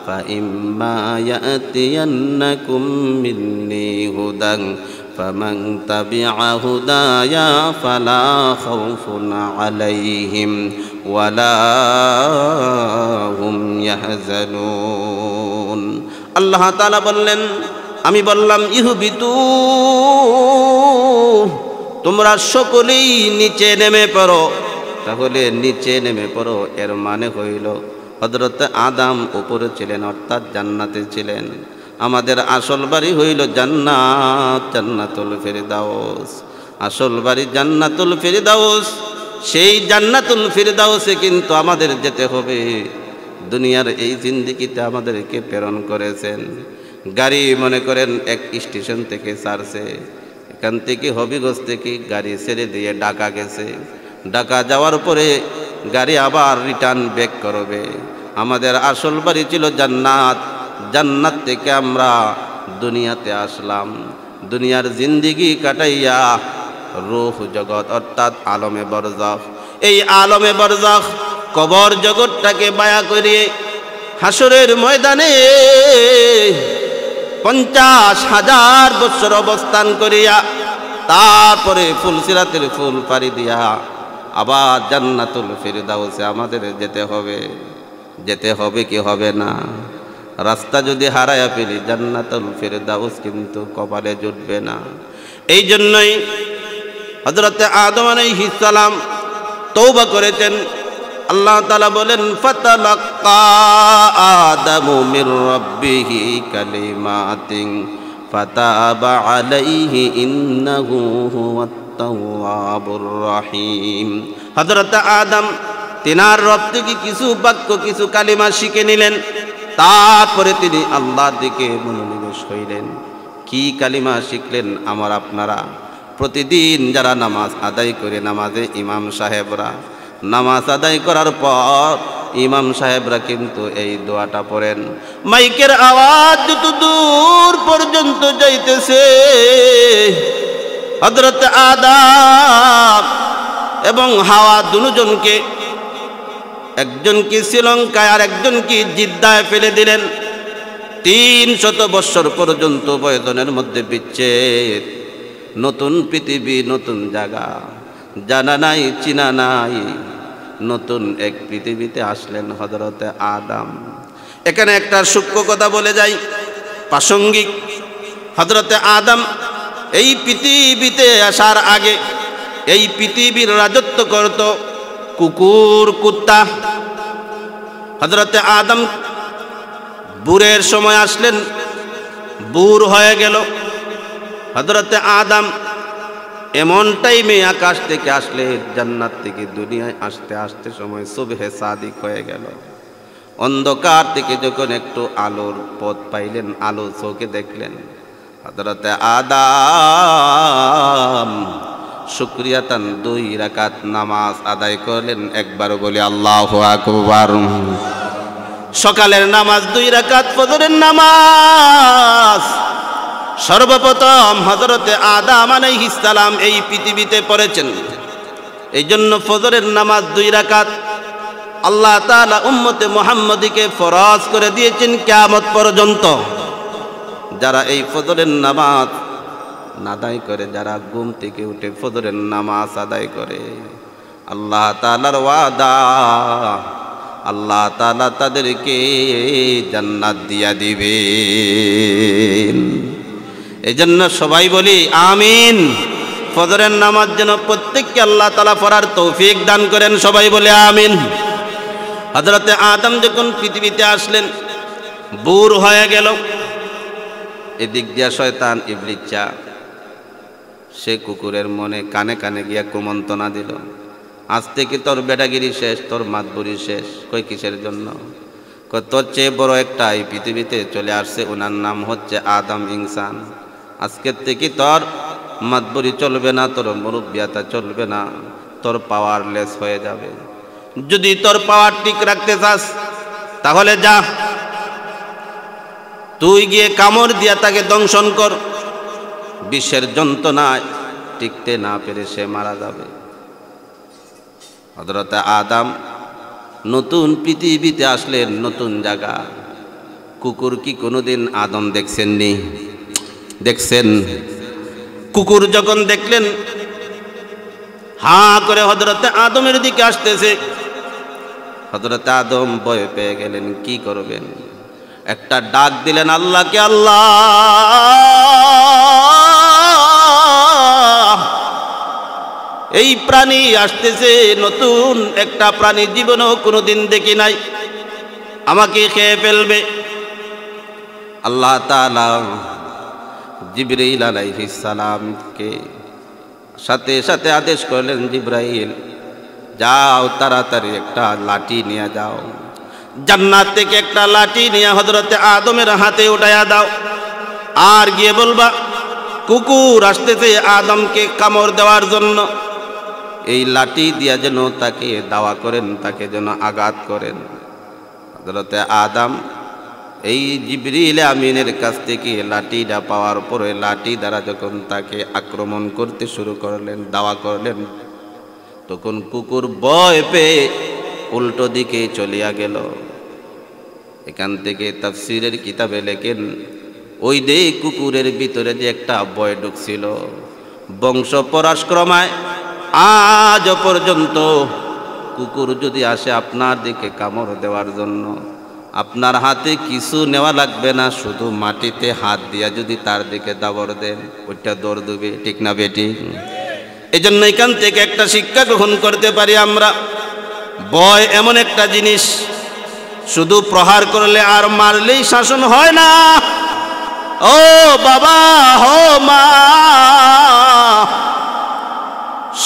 ফাইম্মা ইয়াতিয়ান্নাকুম মিন্নী হুদান ফামান তাবিআ হুদায়া ফালা খাউফুন আলাইহিম ওয়ালা হুম ইয়াহজানুন। আল্লাহ তাআলা বললেন, আমি বললাম ইহবিতু, তোমরা সকলেই নিচে নেমে পড়ো। তাহলে নিচে নেমে পড়ো এর মানে হইল হযরত আদম উপরে ছিলেন, অর্থাৎ জান্নাতে ছিলেন। আমাদের আসল বাড়ি হইল জান্নাত, জান্নাতুল ফিরদাউস। আসল বাড়ি জান্নাতুল ফিরদাউস। সেই জান্নাতুল ফিরদাউসে কিন্তু আমাদের যেতে হবে। দুনিয়ার এই জিন্দেগিতে আমাদেরকে প্রেরণ করেছেন। গাড়ি মনে করেন এক স্টেশন থেকে ছাড়ছে, এখান থেকে হবিগঞ্জ থেকে গাড়ি ছেড়ে দিয়ে ঢাকা গেছে। ঢাকা যাওয়ার পরে গাড়ি আবার রিটার্ন ব্যাক করবে। আমাদের আসল বাড়ি ছিল জান্নাত, জান্নাত থেকে আমরা দুনিয়াতে আসলাম। দুনিয়ার জিন্দেগি কাটাইয়া রূহ জগৎ অর্থাৎ আলমে বরজাখ, এই আলমে বরজাখ কবর জগৎটাকে বায়া করিয়ে হাসরের ময়দানে 50,000 বছর অবস্থান করিয়া তারপরে ফুলসিরাতের ফুল পাড়ি দিয়া আবার জান্নাতুল ফিরদাউসে আমাদের যেতে হবে কি হবে না? রাস্তা যদি হারায়া ফেলি জান্নাতুল ফিরদাউস কিন্তু কপালে জুটবে না। এই জন্যই হযরত আদম আলাইহিস সালাম তওবা করেছেন। আল্লাহ তাআলা বলেন ফাতালাক্কা আদামু মির রাব্বিহি কালিমাতিন ফাতাবা আলাইহি ইন্নাহু হুয়াত তাওয়াবুর রহিম। হযরত আদম তিনার রব থেকে কিছু বাক্য কিছু কালিমা শিখে নিলেন, তারপরে তিনি আল্লাহর দিকে মনোনিবেশ হইলেন। কি কালিমা শিখলেন? আমার আপনারা প্রতিদিন যারা নামাজ আদায় করে, নামাজে ইমাম সাহেবরা নামাজ আদায় করার পর ইমাম সাহেবরা কিন্তু এই দোয়াটা পড়েন। মাইকের আওয়াজ যত দূর পর্যন্ত যাইতেছে, হযরত আদম এবং হাওয়া দুজনকে, একজনকে শ্রীলঙ্কায় আর একজনকে জিদ্দায় ফেলে দিলেন। 300 বৎসর পর্যন্ত বয়সনের মধ্যে বিচ্ছেদ, নতুন পৃথিবী, নতুন জায়গা, জানা নাই চিনা নাই, নতুন এক পৃথিবীতে আসলেন হযরত আদম। এখানে একটা সূক্ষ্ম কথা বলে যাই, প্রাসঙ্গিক। হযরত আদম এই পৃথিবীতে আসার আগে এই পৃথিবীর রাজত্ব করত কুকুর কুত্তা। হযরত আদম বুড়ের সময় আসলেন, বুড় হয়ে গেল। হযরত আদম এমন টাইমে আকাশ থেকে আসলে, জান্নাত থেকে দুনিয়ায় আসতে আসতে সময় সুবহে সাদিক হয়ে গেল। অন্ধকার থেকে যখন একটু আলোর পথ পাইলেন, আলো চোখে দেখলেন, হযরত আদম শুকরিয়াতান 2 রাকাত নামাজ আদায় করলেন। একবার বলি আল্লাহু আকবার। সকালের নামাজ 2 রাকাত, ফজরের নামাজ সর্বপ্রথম হযরত আদম আলাইহিস সালাম এই পৃথিবীতে পড়েছেন। এই জন্য ফজরের নামাজ 2 রাকাত আল্লাহ তাআলা উম্মতে মুহাম্মদীকে ফরজ করে দিয়েছেন কিয়ামত পর্যন্ত। যারা এই ফজরের নামাজ আদায় করে, যারা ঘুম থেকে উঠে ফজরের নামাজ আদায় করে, আল্লাহ তাআলার ওয়াদা, আল্লাহ তাআলা তাদেরকে জান্নাত দিয়া দিবেন। এই জন্য সবাই বলি আমিন। ফজরের নামাজ যেন প্রত্যেককে আল্লাহ তাআলা পড়ার তৌফিক দান করেন, সবাই বলে আমিন। হযরত আদম যখন পৃথিবীতে আসলেন, বুড় হয়ে গেল। এদিক দিয়া শয়তান ইবলিস সে কুকুরের মনে কানে কানে গিয়া কুমন্ত্রণা দিল, আজ থেকে তোর বেটাগিরি শেষ, তোর মাতবুরি শেষ। কই কিসের জন্য? তোর চেয়ে বড় একটা এই পৃথিবীতে চলে আসছে, ওনার নাম হচ্ছে আদম ইনসান। আজকের থেকে তোর মাতবুরি চলবে না, তোর মুরব্বিয়াতা চলবে না, তোর পাওয়ারলেস হয়ে যাবে। যদি তোর পাওয়ার ঠিক রাখতে চাস তাহলে যা, তুই গিয়ে কামড় দিয়া তাকে দংশন কর। বিশ্বের যন্ত্রণায় টিকতে না পেরে সে মারা যাবে। হযরত আদম নতুন পৃথিবীতে আসলেন, নতুন জায়গা। কুকুর কি কোনোদিন আদম দেখছেননি? দেখছেন? কুকুর যখন দেখলেন হাঁ করে হযরত আদমের দিকে আসতেছে, হযরত আদম ভয় পেয়ে গেলেন। কি করবেন? একটা ডাক দিলেন আল্লাহকে, আল্লাহ, এই প্রাণী আসতেছে, নতুন একটা প্রাণী, জীবনেও কোনোদিন দেখি নাই, আমাকে খেয়ে ফেলবে। আল্লাহ তাআলা জিবরাইল আলাইহিস সালামকে সাথে সাথে আদেশ করলেন, জিবরাইল যাও, তাড়াতাড়ি একটা লাঠি নিয়ে যাও। জান্নাত থেকে একটা লাঠি নিয়ে হযরতে আদমের হাতে উঠাইয়া দাও, আর গিয়ে বলবা কুকুর আসতেছে আদমকে কামড় দেওয়ার জন্য, এই লাঠি দিয়া যেন তাকে দাওয়া করেন, তাকে যেন আঘাত করেন। হযরতে আদম এই জিবরিল আমিনের কাছ থেকে লাঠিটা পাওয়ার পরে লাঠি দ্বারা যখন তাকে আক্রমণ করতে শুরু করলেন, দাওয়া করলেন, তখন কুকুর ভয় পেয়ে উল্টো দিকে চলিয়া গেল। এখান থেকে তাফসীরের কিতাবে লেখেন, ওই যে কুকুরের ভিতরে যে একটা ভয় ঢুকছিল, বংশ পরাক্রমায় আজ পর্যন্ত কুকুর যদি আসে আপনার দিকে কামড় দেওয়ার জন্য, আপনার হাতে কিছু নেওয়া লাগবে না, শুধু মাটিতে হাত দিয়া যদি তার দিকে দাবড় দেন, ওইটা দৌড় দেবে। ঠিক না বেটি? এই জন্য এখান থেকে একটা শিক্ষা গ্রহণ করতে পারি আমরা, ভয় এমন একটা জিনিস, শুধু প্রহার করলে আর মারলেই শাসন হয় না। ও বাবা, হো মা,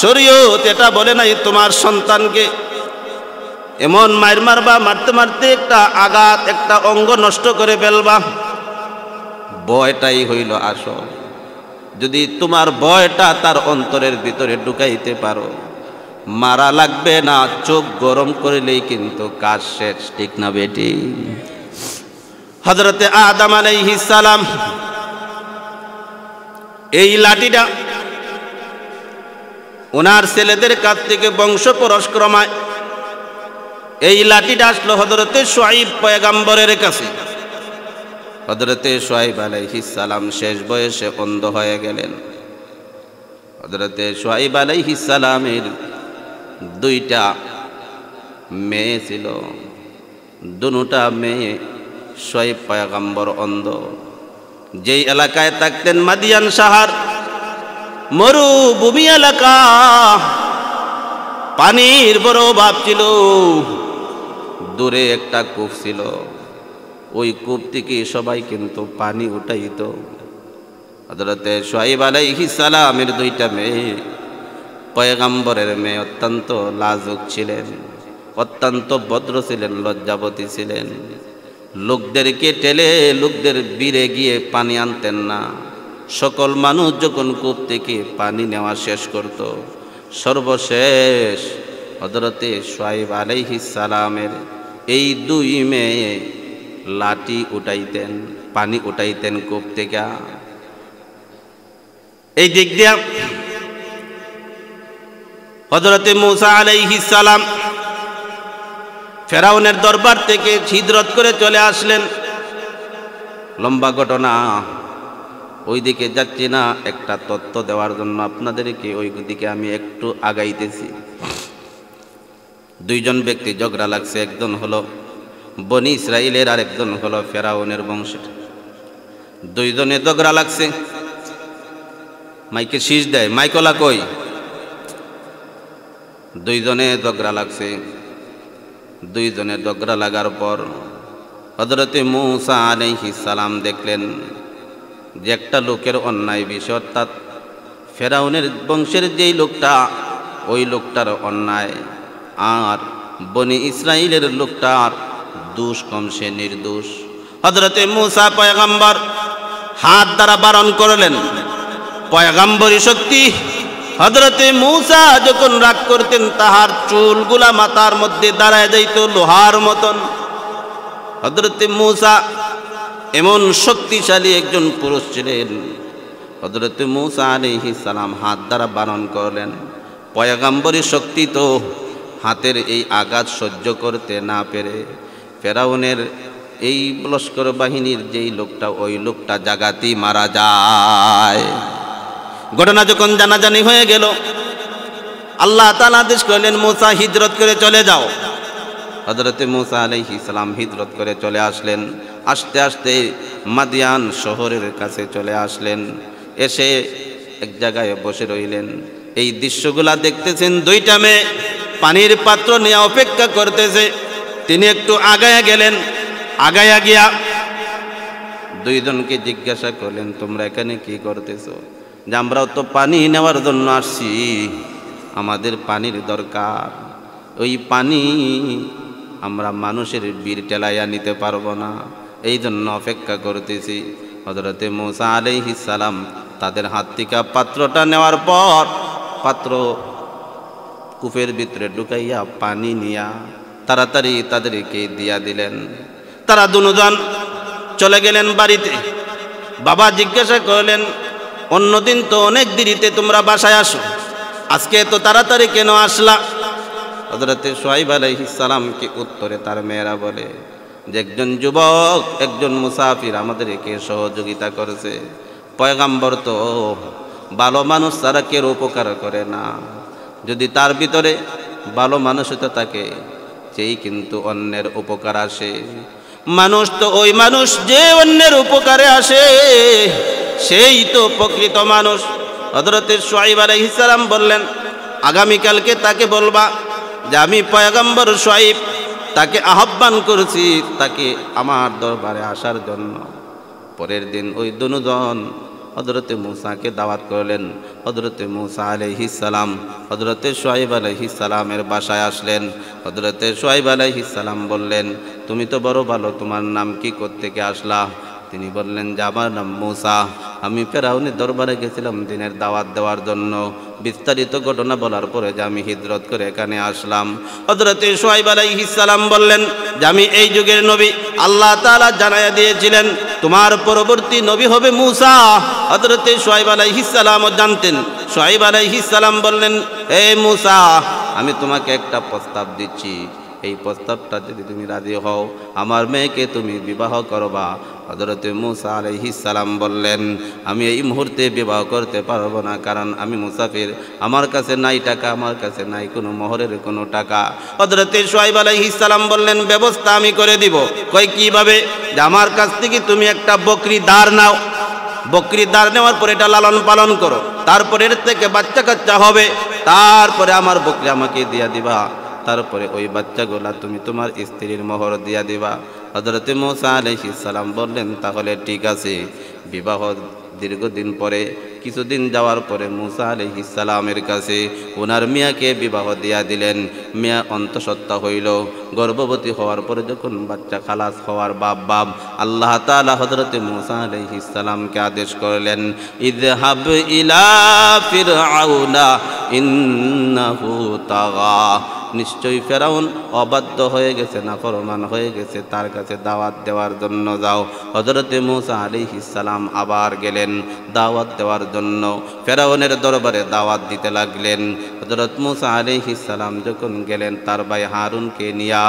শরীয়ত এটা বলে নাই তোমার সন্তানকে এমন মার মারবা, মারতে মারতে একটা আঘাত, একটা অঙ্গ নষ্ট করে ফেলবা। ভয়টাই হইল আসল। যদি তোমার ভয়টা তার অন্তরের ভিতরে ঢুকাইতে পারো, মারা লাগবে না, চোখ গরম করলেই কিন্তু কাজ শেষ। ঠিক না বেটি? হযরতে আদম আলাইহিস সালাম এই লাঠিটা ওনার ছেলেদের কাছ থেকে বংশ পরম্পরায় এই লাঠিটা আসলো হযরতে শুআইব পয়গম্বরের কাছে। হযরতে শুআইব আলাইহিস সালাম শেষ বয়সে অন্ধ হয়ে গেলেন। হযরতে শুআইব আলাইহিস সালামের দুইটা মেয়ে ছিল, দুটা মেয়ে শুআইব পয়গম্বর অন্ধ। যেই এলাকায় থাকতেন মাদিয়ান শহর, মরুভূমি এলাকা, পানির বড় অভাব ছিল। দূরে একটা কূপ ছিল, ওই কূপ থেকে সবাই কিন্তু পানি উঠাইত। হযরতে শুআইব আলাইহিস সালামের দুইটা মেয়ে, পয়গম্বরের মেয়ে, অত্যন্ত লাজুক ছিলেন, অত্যন্ত ভদ্র ছিলেন, লজ্জাবতী ছিলেন। লোকদেরকে টেলে লোকদের বীরে গিয়ে পানি আনতেন না। সকল মানুষ যখন কূপ থেকে পানি নেওয়া শেষ করত, সর্বশেষ হযরতে শুআইব আলাইহিস সালামের এই দুই মেয়ে লাঠি উঠাইতেন, পানি উঠাইতেন কূপ থেকে। এই দিক দিয়া হযরতে মূসা আলাইহিস সালাম ফেরাউনের দরবার থেকে হিজরত করে চলে আসলেন। লম্বা ঘটনা, ওই দিকে যাচ্ছি না, একটা তথ্য দেওয়ার জন্য আপনাদেরকে ওই দিকে আমি একটু আগাইতেছি। দুইজন ব্যক্তি ঝগড়া লাগছে, একজন হলো বনি ইসরাইলের আর একজন হলো ফেরাউনের বংশের। দুইজনে ঝগড়া লাগছে। মাইকে শীষ দেয়, মাইকলা কই? দুইজনে ঝগড়া লাগছে। দুইজনে ঝগড়া লাগার পর হযরতে মূসা আলাইহিস সালাম দেখলেন যে একটা লোকের অন্যায় বিষয়, অর্থাৎ ফেরাউনের বংশের যেই লোকটা, ওই লোকটার অন্যায়, আর বনি ইসরাইলের লোকটার দোষ কম, সে নির্দোষ। হযরতে মূসা পয়গম্বর হাত দ্বারা বারণ করলেন। পয়গম্বরী শক্তি, হযরতে মূসা যখন রাগ করতেন তাহার চুলগুলা মাথার মধ্যে দাঁড়ায় যাইত লোহার মতন। হযরতে মূসা এমন শক্তিশালী একজন পুরুষ ছিলেন। হযরতে মূসা আলাইহিস সালাম হাত দ্বারা বারণ করলেন। পয়গম্বরী শক্তি তো হাতের এই আঘাত সহ্য করতে না পেরে ফেরাউনের এই লস্কর বাহিনীর যেই লোকটা, ওই লোকটা জাগাতেই মারা যায়। ঘটনা যখন জানাজানি হয়ে গেল, আল্লাহ তাআলা আদেশ করলেন মূসা হিজরত করে চলে যাও। হযরতে মূসা আলাইহিস সালাম হিজরত করে চলে আসলেন। আস্তে আস্তে মাদিয়ান শহরের কাছে চলে আসলেন। এসে এক জায়গায় বসে রইলেন। এই দৃশ্যগুলা দেখতেছেন, দুইটা মেয়ে পানির পাত্র নিয়ে অপেক্ষা করতেছে। তিনি একটু আগায়া গেলেন। আগায়া গিয়া দুইজনকে জিজ্ঞাসা করলেন, তোমরা এখানে কি করতেছো? যে আমরাও তো পানি নেওয়ার জন্য আসছি, আমাদের পানির দরকার। ওই পানি আমরা মানুষের বীর টেলাইয়া নিতে পারবো না, এই জন্য অপেক্ষা করতেছি। হযরতে মূসা আলাইহিস সালাম তাদের হাত থেকে পাত্রটা নেওয়ার পর পাত্র কূপের ভিতরে ঢুকাইয়া পানি নিয়া তাড়াতাড়ি তাদেরকে দিয়া দিলেন। তারা দুজন চলে গেলেন বাড়িতে। বাবা জিজ্ঞাসা করলেন, অন্যদিন তো অনেক দেরিতে তোমরা বাসায় আসো, আজকে তো তাড়াতাড়ি কেন আসলা? হযরতে শুআয়ব আলাইহিস সালামকে উত্তরে তার মেয়েরা বলে যে একজন যুবক, একজন মুসাফির আমাদেরকে সহযোগিতা করেছে। পয়গাম্বর তো ভালো মানুষ ছাড়া কেউ উপকার করে না, যদি তার ভিতরে ভালো মানুষতা থাকে সেই কিন্তু অন্যের উপকার আসে। মানুষ তো ওই মানুষ যে অন্যের উপকারে আসে, সেই তো প্রকৃত মানুষ। হযরতে শুআয়ব আলাইহিস সালাম বললেন, আগামীকালকে তাকে বলবা যে আমি পয়গম্বর শুআয়ব তাকে আহ্বান করেছি তাকে আমার দরবারে আসার জন্য। পরের দিন ওই দুজন হযরতে মূসাকে দাওয়াত করলেন। হযরতে মূসা আলাইহিস সালাম হযরতে শুআয়ব আলাইহিস সালামের বাসায় আসলেন। হযরতে শুআয়ব আলাইহিস সালাম বললেন, তুমি তো বড় ভালো, তোমার নাম কি, কোত্থেকে আসলা? তিনি বললেন যে আমার নাম মূসা, আমি ফেরাউনের দরবারে গেছিলাম দিনের দাওয়াত দেওয়ার জন্য। বিস্তারিত ঘটনা বলার পরে যে আমি হিজরত করে এখানে আসলাম। হযরতে শুআয়ব আলাইহিস সালাম বললেন যে আমি এই যুগের নবী, আল্লাহ তাআলা জানায়া দিয়েছিলেন তোমার পরবর্তী নবী হবে মূসা। হযরতে শুআয়ব আলাইহিস সালামও জানতেন। শুআয়ব আলাইহিস সালাম বললেন, হে মূসা, আমি তোমাকে একটা প্রস্তাব দিচ্ছি, এই প্রস্তাবটা যদি তুমি রাজি হও আমার মেয়েকে তুমি বিবাহ করবা। হযরতে মূসা আলাইহিস সালাম বললেন, আমি এই মুহূর্তে বিবাহ করতে পারবো না, কারণ আমি মুসাফির, আমার কাছে নাই টাকা, আমার কাছে নাই কোনো মোহরের কোনো টাকা। হযরতে শুআয়ব আলাইহিস সালাম বললেন, ব্যবস্থা আমি করে দিব। কই কিভাবে? যে আমার কাছ থেকে তুমি একটা বকরি দাঁড় নাও, বকরি দাঁড় নেওয়ার পরে এটা লালন পালন করো, তারপরে এর থেকে বাচ্চা কাচ্চা হবে, তারপরে আমার বকরি আমাকে দিয়া দিবা, তারপরে ওই বাচ্চাগুলা তুমি তোমার স্ত্রীর মোহর দিয়া দিবা। হযরতে মূসা আলাইহিস সালাম বললেন, তাহলে ঠিক আছে। বিবাহ দীর্ঘদিন পরে, কিছুদিন যাওয়ার পরে মূসা আলাইহিস সালামের কাছে ওনার মিয়াকে বিবাহ দিয়া দিলেন। মিয়া অন্তঃসত্ত্বা হইল। গর্ভবতী হওয়ার পরে যখন বাচ্চা খালাস হওয়ার বাপ আল্লাহ তাআলা হযরতে মূসা আলাইহিস সালামকে আদেশ করলেন, ইযহাব ইলা ফিরআউনা ইন্নাহু তাগা, নিশ্চয়ই ফেরাউন অবাধ্য হয়ে গেছে, নাফরমান হয়ে গেছে, তার কাছে দাওয়াত দেওয়ার জন্য যাও। হযরতে মূসা আলাইহিস সালাম আবার গেলেন দাওয়াত দেওয়ার জন্য। ফেরাউনের দরবারে দাওয়াত দিতে লাগলেন। হযরত মূসা আলাইহিস সালাম যখন গেলেন তার ভাই হারুনকে নিয়া,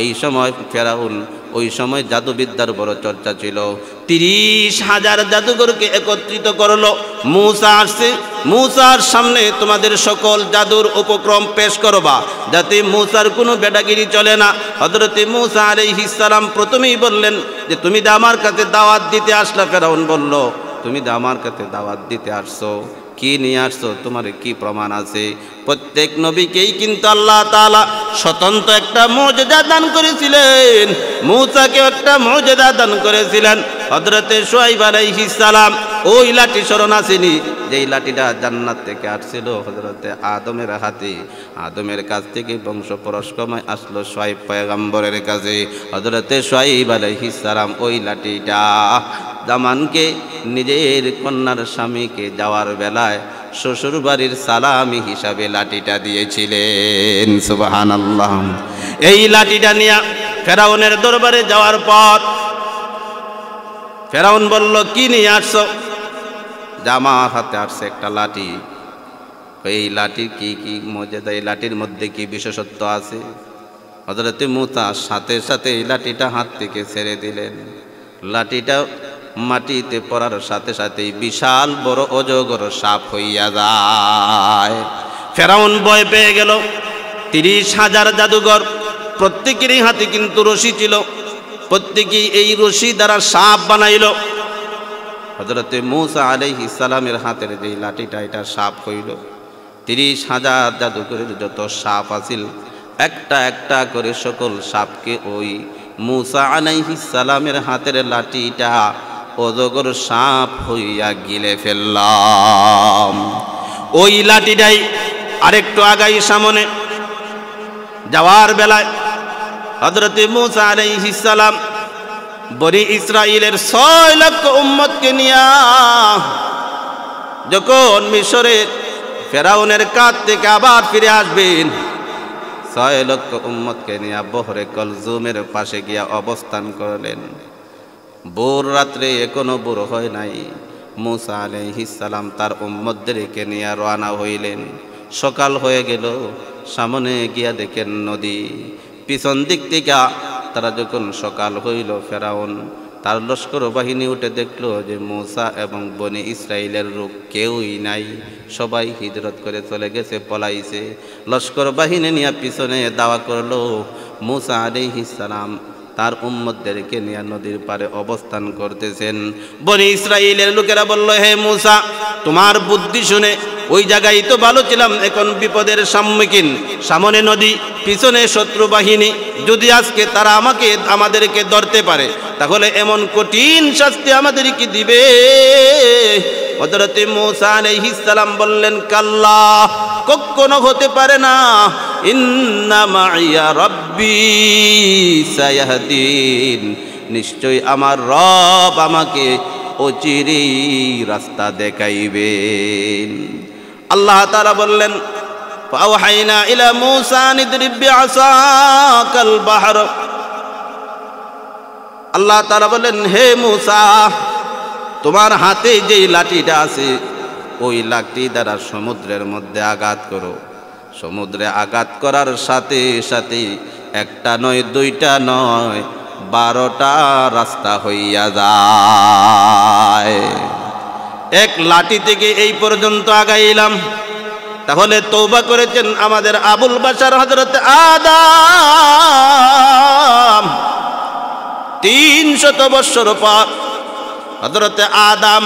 এই সময় ফেরাউন, ওই সময় জাদুবিদ্যার বড় চর্চা ছিল। 30,000 জাদুঘরকে একত্রিত করলো। মূসা আসছে, মূসার সামনে তোমাদের সকল জাদুর উপক্রম পেশ করবা, যাতে মূসার কোনো বেটাগিরি চলে না। হযরতে মূসা আলাইহিস সালাম প্রথমেই বললেন যে তুমি তো আমার কাছে দাওয়াত দিতে আসলা। ফেরাউন বলল, তুমি তো আমার কাছে দাওয়াত দিতে আসছো, কি নিয়ে আসছো, তোমার কি প্রমাণ আছে? প্রত্যেক নবীকেই কিন্তু আল্লাহ তাআলা স্বতন্ত্র একটা মুজিজা দান করেছিলেন। মূসাকে একটা মুজিজা দান করেছিলেন। হযরতে শুআয়ব আলাইহিস সালাম ওই লাঠি স্মরণ আসেনি, যেই লাঠিটা জান্নাত থেকে আসছিল হযরতে আদমের হাতে। আদমের কাছ থেকে বংশ পরস্ক্রমে আসলো শুআয়ব পয়গম্বরের কাছে। হযরতে শুআয়ব আলাইহিস সালাম ওই লাঠিটা জামানকে, নিজের কন্যার স্বামীকে যাওয়ার বেলায় শ্বশুর বাড়ির সালামি হিসাবে লাঠিটা দিয়েছিলেন। সুবহানাল্লাহ। এই লাঠিটা নিয়ে ফেরাউনের দরবারে যাওয়ার পর ফেরাউন বলল, কি নিয়ে আসছো? জামা হাতে আসছে একটা লাঠি। এই লাঠির কি কি মর্যাদা, এই লাঠির মধ্যে কি বিশেষত্ব আছে? হযরতে মূসা সাথে সাথে এই লাঠিটা হাত থেকে ছেড়ে দিলেন। লাঠিটা মাটিতে পড়ার সাথে সাথেই বিশাল বড় অজগর সাপ হইয়া যায়। ফেরাউন ভয় পেয়ে গেল। 30,000 জাদুঘর, প্রত্যেকেরই হাতে কিন্তু রশি ছিল, প্রত্যেকেই এই রশি দ্বারা সাপ বানাইল। হযরতে মূসা আলাইহিস সালামের হাতের যে লাঠিটা, এটা সাপ হইল। 30,000 জাদুঘরের যত সাপ আছিল, একটা একটা করে সকল সাপকে ওই মূসা আলাইহিস সালামের হাতের লাঠিটা অজগর সাপ হইয়া গিলে ফেললাম। ওই লাঠিটাই আরেকটু আগাই সামনে যাওয়ার বেলায় হযরত মূসা আলাইহিস সালাম বনি ইসরাইলের 6 লক্ষ উম্মতকে নিয়ে যখন মিশরের ফেরাউনের কাছ থেকে আবার ফিরে আসবেন, 6 লক্ষ উম্মতকে নিয়ে বহরে কলজুমের পাশে গিয়া অবস্থান করলেন। ভোর রাত্রে এখনো ভোর হয় নাই, মূসা আলাইহিস সালাম তার উম্মতদেরকে নিয়ে রওনা হইলেন। সকাল হয়ে গেল, সামনে গিয়া দেখেন নদী, পিছন দিক থেকে তারা যখন সকাল হইল, ফেরাউন তার লস্কর বাহিনী উঠে দেখলো যে মূসা এবং বনি ইসরাইলের লোক কেউই নাই, সবাই হিজরত করে চলে গেছে, পলাইছে। লস্কর বাহিনী নিয়ে পিছনে দাওয়া করলো। মূসা আলাইহিস সালাম তার উম্মতদেরকে নিয়ে নদীর পারে অবস্থান করতেছেন। বনি ইসরাইলের লোকেরা বলল, হে মূসা, তোমার বুদ্ধি শুনে ওই জায়গায় তো ভালো ছিলাম, এখন বিপদের সম্মুখীন, সামনে নদী, পিছনে শত্রু বাহিনী, যদি আজকে তারা আমাদেরকে ধরতে পারে তাহলে এমন কঠিন শাস্তি আমাদেরকে দিবে। হযরত মূসা আলাইহিস সালাম বললেন, কাল্লা, কখনো হতে পারে না, ইন্না মাইয়া রাব্বি সায়াহদিন, নিশ্চয় আমার রব আমাকে অচিরেই রাস্তা দেখাইবেন। আল্লাহ তাআলা বললেন, ফাওহাইনা ইলা মূসা নিদরিব বিআসাকাল বাহর। আল্লাহ তাআলা বললেন, হে মূসা, তোমার হাতে যেই লাঠিটা আছে ওই লাঠি দ্বারা সমুদ্রের মধ্যে আঘাত করো। সমুদ্রে আঘাত করার সাথে সাথে একটা নয়, দুইটা নয়, 12টা রাস্তা হইয়া যায়। এক লাঠি থেকে এই পর্যন্ত আগাইলাম। তাহলে তওবা করেছেন আমাদের আবুল বাশার হযরত আদম। 300 বৎসর পর হযরত আদম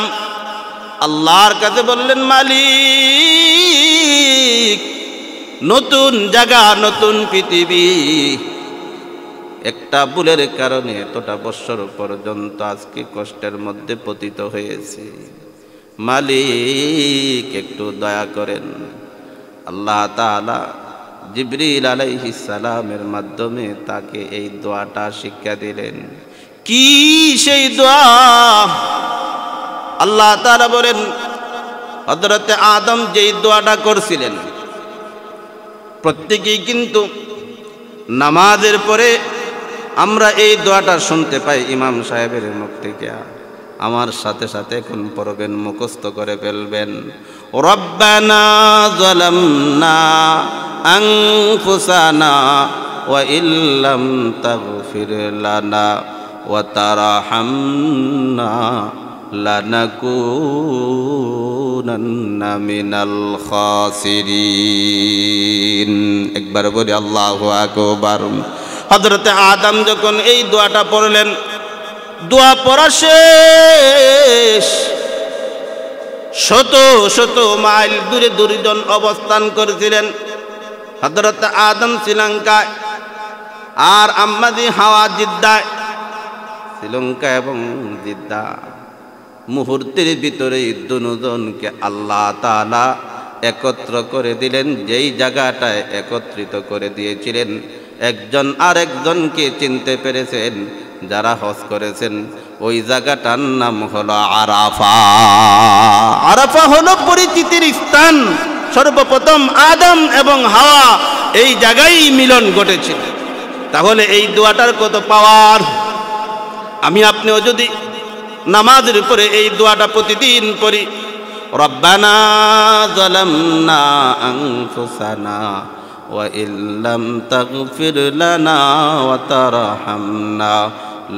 আল্লাহর কাছে বললেন, মালিক, নতুন জায়গা, নতুন পৃথিবী, একটা ভুলের কারণে এতটা বৎসর পর্যন্ত আজকে কষ্টের মধ্যে পতিত হয়েছে, মালিক একটু দয়া করেন। আল্লাহ তাআলা জিবরিল আলাইহিস সালামের মাধ্যমে তাকে এই দোয়াটা শিক্ষা দিলেন। কি সেই দোয়া? আল্লাহ তাআলা বলেন, হযরত আদম যেই দোয়াটা করছিলেন, প্রত্যেকেই কিন্তু নামাজের পরে আমরা এই দোয়াটা শুনতে পাই ইমাম সাহেবের মুখ থেকে। আমার সাথে সাথে এখন পড়বেন, মুখস্থ করে ফেলবেন। রব্বানা যালামনা আনফুসানা ওয়া ইল্লাম তাগফির লানা ওয়া তারহামনা লানাকুনান্না মিনাল খাসিরিন। একবার বলি আল্লাহু আকবার। হযরত আদম যখন এই দোয়াটা পড়লেন, দোয়া পড়া শেষ, শত শত মাইল দূরে দুইজন অবস্থান করেছিলেন। হযরত আদম শ্রীলঙ্কায় আর আম্মাজি হাওয়া জিদ্দায়। শ্রীলঙ্কা এবং জিদ্দা মুহূর্তের ভিতরেই দুজনকে আল্লাহ তাআলা একত্র করে দিলেন। যেই জায়গাটায় একত্রিত করে দিয়েছিলেন, একজন আরেকজনকে চিনতে পেরেছেন। যারা হজ করেছেন ওই জায়গাটার নাম হলো আরাফা। আরাফা হলো পরিচিতির স্থান। সর্বপ্রথম আদম এবং হাওয়া এই জায়গায় মিলন ঘটেছিল। তাহলে এই দোয়াটার কত পাওয়ার! আমি আপনিও যদি নামাজের উপরে এই দোয়াটা প্রতিদিন পড়ি, রব্বানা যালামনা আনফুসানা ওয়া ইল্লাম তাগফির লানা ওয়া তারহামনা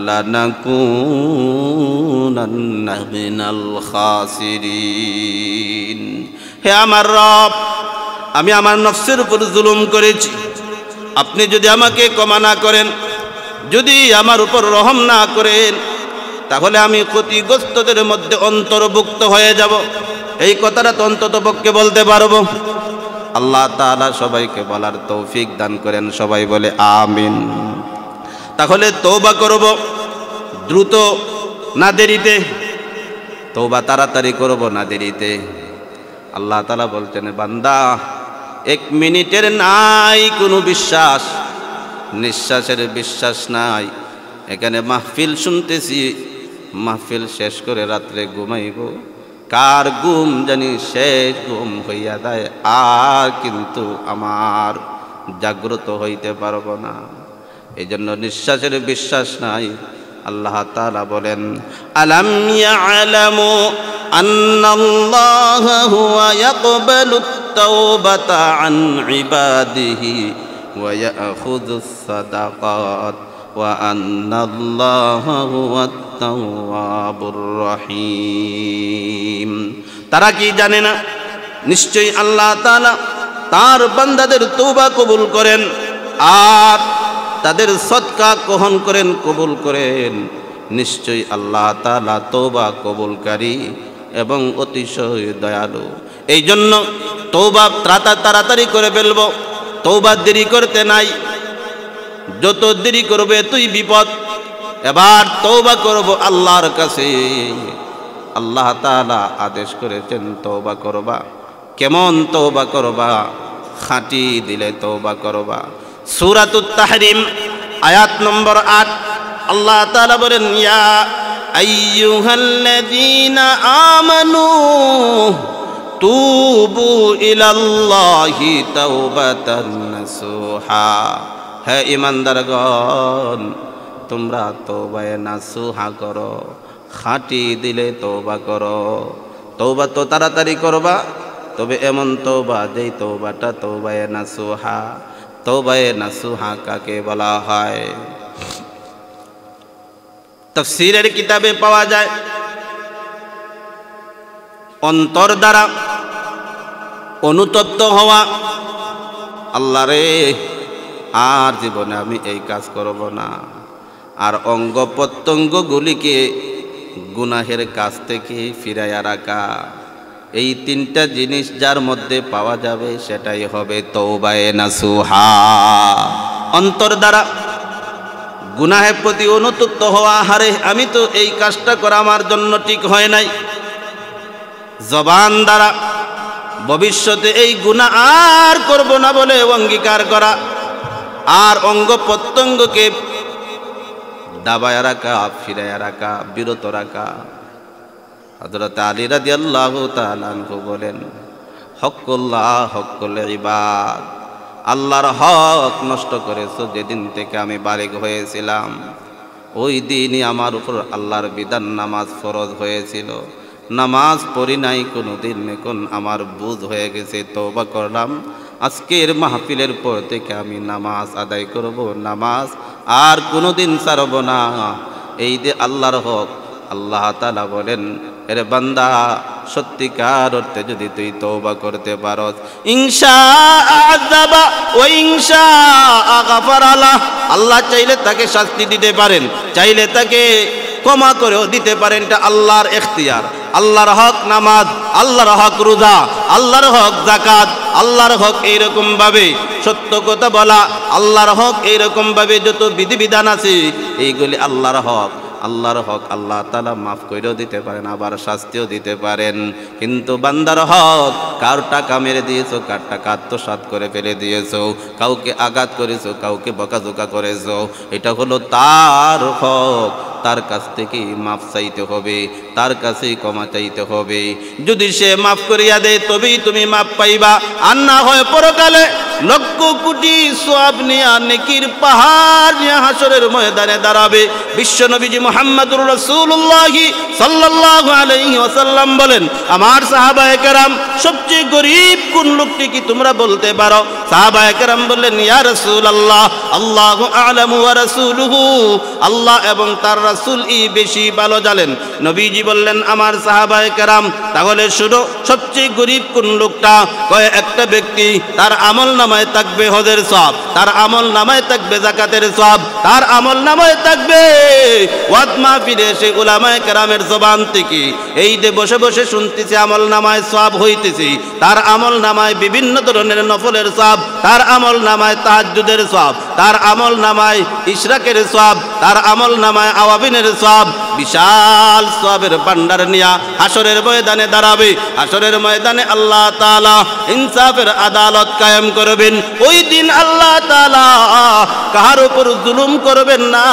লানাকুনান্না মিনাল খাসিরিন। হে আমার রব, আমি আমার নফসের উপর জুলুম করেছি, আপনি যদি আমাকে ক্ষমা না করেন, যদি আমার উপর রহম না করেন, তাহলে আমি ক্ষতিগ্রস্তদের মধ্যে অন্তর্ভুক্ত হয়ে যাব। এই কথাটা তো অন্তত পক্ষে বলতে পারবো। আল্লাহ তাআলা সবাইকে বলার তৌফিক দান করেন। সবাই বলে আমিন। তাহলে তওবা করব দ্রুত, না দেরিতে। তওবা তাড়াতাড়ি করব, না দেরিতে। আল্লাহ তাআলা বলছেন, বান্দা 1 মিনিটের নাই কোনো বিশ্বাস, নিঃশ্বাসের বিশ্বাস নাই। এখানে মাহফিল শুনতেছি, মাহফিল শেষ করে রাত্রে ঘুমাইব, কার ঘুম জানি শেষ ঘুম হইয়া দেয়, আর কিন্তু আমার জাগ্রত হইতে পারব না। এই জন্য নিঃশ্বাসের বিশ্বাস নাই। আল্লাহ তাআলা বলেন, আলাম ইয়ালামু আন্নাল্লাহা হুয়া ইয়াকবালুত তাওবাতা আন ইবাদিহি ওয়া ইয়াখুযুস সাদাকাত ওয়া আন্নাল্লাহা হুয়াত তাওয়াবুর রহিম। তারা কি জানে না? নিশ্চয়ই আল্লাহ তাআলা তার বান্দাদের তওবা কবুল করেন আর তাদের সদকা গ্রহণ করেন, কবুল করেন। নিশ্চয়ই আল্লাহ তাআলা তওবা কবুলকারী এবং অতিশয় দয়ালু। এই জন্য তওবা তাড়াতাড়ি করে ফেলবো, তওবা দেরি করতে নাই। যত দেরি করবে তুই বিপদ। এবার তওবা করব আল্লাহর কাছে। আল্লাহ তাআলা আদেশ করেছেন তওবা করবা। কেমন তওবা করবা? খাঁটি দিলে তওবা করবা। সূরাতুত তাহরিম আয়াত নম্বর ৮ আল্লাহ তাআলা বলেন, ইয়া আইয়ুহাল্লাযীনা আমানু তুবু ইলাল্লাহি তাওবাতান নাসুহা। হে ঈমানদারগণ, তোমরা তওবায়ে নাসুহা করো, খাঁটি দিলে তওবা করো। তওবা তো তাড়াতাড়ি করবা, তবে এমন তওবা যেই তওবাটা তওবায়ে নাসুহা। তওবায়ে নাসুহা কাকে বলা হয়? তাফসীরের কিতাবে পাওয়া যায়, অন্তর দ্বারা অনুতপ্ত হওয়া, আল্লাহ রে আর জীবনে আমি এই কাজ করব না। আর অঙ্গ প্রত্যঙ্গগুলিকে গুনাহের কাছ থেকে ফিরাইয়া রাখা। এই তিনটা জিনিস যার মধ্যে পাওয়া যাবে সেটাই হবে তওবায়ে নাসুহা। অন্তর দ্বারা গুনাহের প্রতি অনুতপ্ত হওয়া, হারে আমি তো এই কাজটা করা আমার জন্য ঠিক হয় নাই। জবান দ্বারা ভবিষ্যতে এই গুনাহ আর করব না বলে অঙ্গীকার করা। আর অঙ্গ প্রত্যঙ্গকে দাবায় রাখা, ফিরাইয়া রাখা, বিরত রাখা। হযরত আলী রাদিয়াল্লাহু তাআলা আনহু বলেন, হক্কুল্লাহ হক্কুল ইবাদ। আল্লাহর হক নষ্ট করেছো যেদিন থেকে আমি বালিগ হয়েছিলাম, ওই দিনই আমার উপর আল্লাহর বিধান নামাজ ফরজ হয়েছিল। নামাজ পড়ি নাই কোনোদিন, এখন আমার বুঝ হয়ে গেছে, তওবা করলাম। আজকের মাহফিলের পর থেকে আমি নামাজ আদায় করব, নামাজ আর কোনোদিন ছাড়ব না। এই যে আল্লাহর হক। আল্লাহ তাআলা বলেন, এরে বান্দা, সত্যিকার অর্থে যদি তুই তওবা করতে পারস, ইনশাআ আযাবা ওয়া ইনশাআ গাফারা লাহ। আল্লাহ চাইলে তাকে শাস্তি দিতে পারেন, চাইলে তাকে ক্ষমা করেও দিতে পারেন। এটা আল্লাহর এখতিয়ার। আল্লাহর হক নামাজ, আল্লাহর হক রোজা, আল্লাহর হক যাকাত, আল্লাহর হক এইরকম ভাবে সত্য কথা বলা, আল্লাহর হক এইরকম ভাবে যত বিধিবিধান আছে এইগুলি আল্লাহর হক। আল্লাহর হক আল্লাহ তাআলা মাফ করেও দিতে পারেন, আবার শাস্তিও দিতে পারেন। কিন্তু বান্দার হক, কার টাকা মেরে দিয়েছো, কার টাকা আত্মসাৎ করে ফেলে দিয়েছো, কাউকে আঘাত করেছো, কাউকে বকাঝোকা করেছো, এটা হলো তার হক। তার কাছ থেকেই মাফ চাইতে হবে, তার কাছেই ক্ষমা চাইতে হবে। যদি সে মাফ করিয়া দেয় তবেই তুমি মাফ পাইবা, আর না হয় পরকালে লক্ষ কোটি সওয়াব নিয়ে নেকির পাহাড় নিয়ে হাসরের ময়দানে দাঁড়াবে। বিশ্বনবীজি মুহাম্মদুর রাসূলুল্লাহ সাল্লাল্লাহু আলাইহি ওয়াসাল্লাম বলেন, আমার সাহাবায়ে কেরাম সবচেয়ে গরীব কোন লোকটি কি তোমরা বলতে পারো? সাহাবায়ে কেরাম বললেন, ইয়া রাসূলুল্লাহ আল্লাহু আ'লামু ওয়া রাসূলুহু, আল্লাহ এবং তার রাসূল বেশি ভালো জানেন। নবীজি বললেন, আমার সাহাবায়ে কেরাম তাহলে শুনো, সবচেয়ে গরীব কোন লোকটা? কয়, একটা ব্যক্তি তার আমল নামায় থাকবে হজের সওয়াব, তার আমল নামায় থাকবে যাকাতের সওয়াব, তার আমল নামায় থাকবে ওয়াজ মাহফিলে সে উলামায়ে কেরামের জবান থেকে এই যে বসে বসে শুনতেছি আমল নামায় সওয়াব হইতেছি, তার আমল নামায় বিভিন্ন ধরনের নফলের সওয়াব, তার আমল নামায় তাহাজ্জুদের সওয়াব, তার আমল নামায় ইশরাকের সওয়াব, তার আমল নামায় আওয়াবিনের সওয়াব বিশাল সওয়াবের ভান্ডার নিয়া হাসরের ময়দানে দাঁড়াবে। হাসরের ময়দানে আল্লাহ তাআলা ইনসাফের আদালত কায়েম করবেন। ওই দিন আল্লাহ তাআলা কাহার উপর জুলুম করবেন না,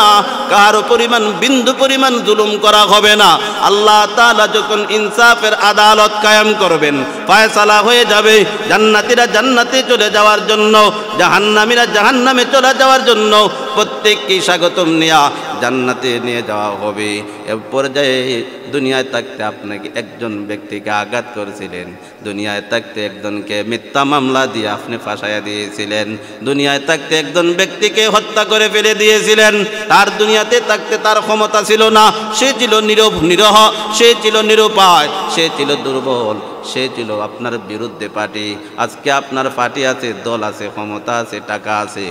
কাহার পরিমাণ বিন্দু পরিমাণ জুলুম করা হবে না। আল্লাহ তাআলা যখন ইনসাফের আদালত কায়েম করবেন, ফয়সালা হয়ে যাবে, জান্নাতীরা জান্নাতে চলে যাওয়ার জন্য, জাহান্নামীরা জাহান্নামে চলে যাওয়ার জন্য প্রত্যেককে স্বাগতম নিয়া জান্নাতে নিয়ে যাওয়া হবে। এর পর্যায়ে দুনিয়ায় থাকতে আপনাকে একজন ব্যক্তিকে আঘাত করেছিলেন, দুনিয়ায় থাকতে একজনকে মিথ্যা মামলা দিয়ে আপনি ফাঁসাইয়া দিয়েছিলেন, দুনিয়ায় থাকতে একজন ব্যক্তিকে হত্যা করে ফেলে দিয়েছিলেন। তার দুনিয়াতে থাকতে তার ক্ষমতা ছিল না, সে ছিল নিরহ, সে ছিল নিরুপায়, সে ছিল দুর্বল, সে ছিল আপনার বিরুদ্ধে পার্টি। আজকে আপনার পার্টি আছে, দল আছে, ক্ষমতা আছে, টাকা আছে,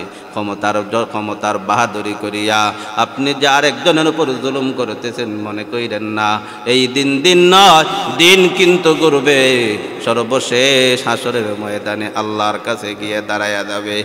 ক্ষমতার বাহাদুরি করিয়া আপনি যে আরেকজনের উপর জুলুম করতেছেন মনে কইরেন না। এই দিন নয়, দিন কিন্তু করবে। সর্বশেষ হাসরের ময়দানে আল্লাহর কাছে গিয়ে দাঁড়ায়া যাবে।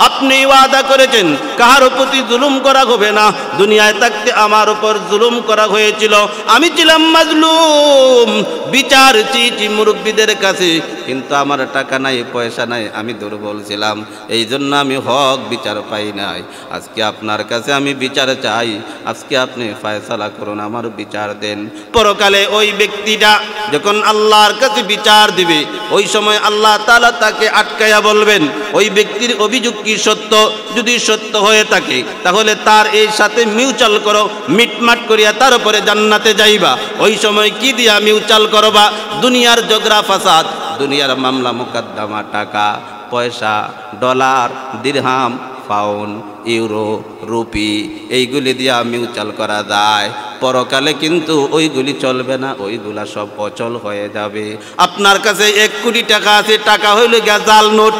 আপনি ওয়াদা করেছেন কাহার প্রতি জুলুম করা হবে না। দুনিয়ায় থাকতে আমার উপর জুলুম করা হয়েছিল, আমি ছিলাম মাজলুম, বিচার চেয়েছি মুরব্বীদের কাছে, কিন্তু আমার টাকা নাই, পয়সা নাই, আমি দুর্বল ছিলাম, এই জন্য আমি হক বিচার পাই নাই। আজকে আপনার কাছে আমি বিচার চাই, আজকে আপনি ফয়সালা করুন, আমার বিচার দেন। পরকালে ওই ব্যক্তিটা যখন আল্লাহর কাছে বিচার দিবে, ওই সময় আল্লাহ তাআলা তাকে আটকাইয়া বলবেন, ওই ব্যক্তির অভিযোগ কি সত্য? যদি সত্য হয়ে থাকে তাহলে তার এই সাথে মিউচুয়াল করো, মিটমাট করিয়া তার উপরে জান্নাতে যাইবা। ওই সময় কি দিয়া মিউচুয়াল করবা? দুনিয়ার ঝগড়া ফাসাদ, দুনিয়ার মামলা মোকদ্দমা, টাকা পয়সা, ডলার, দিরহাম, পাউন্ড, ইউরো, রুপি, এইগুলি দিয়া মিউচুয়াল করা যায়। পরকালে কিন্তু ওইগুলি চলবে না, ওইগুলা সব অচল হয়ে যাবে। আপনার কাছে 1 কোটি টাকা আছে, টাকা হইল গিয়া জাল নোট,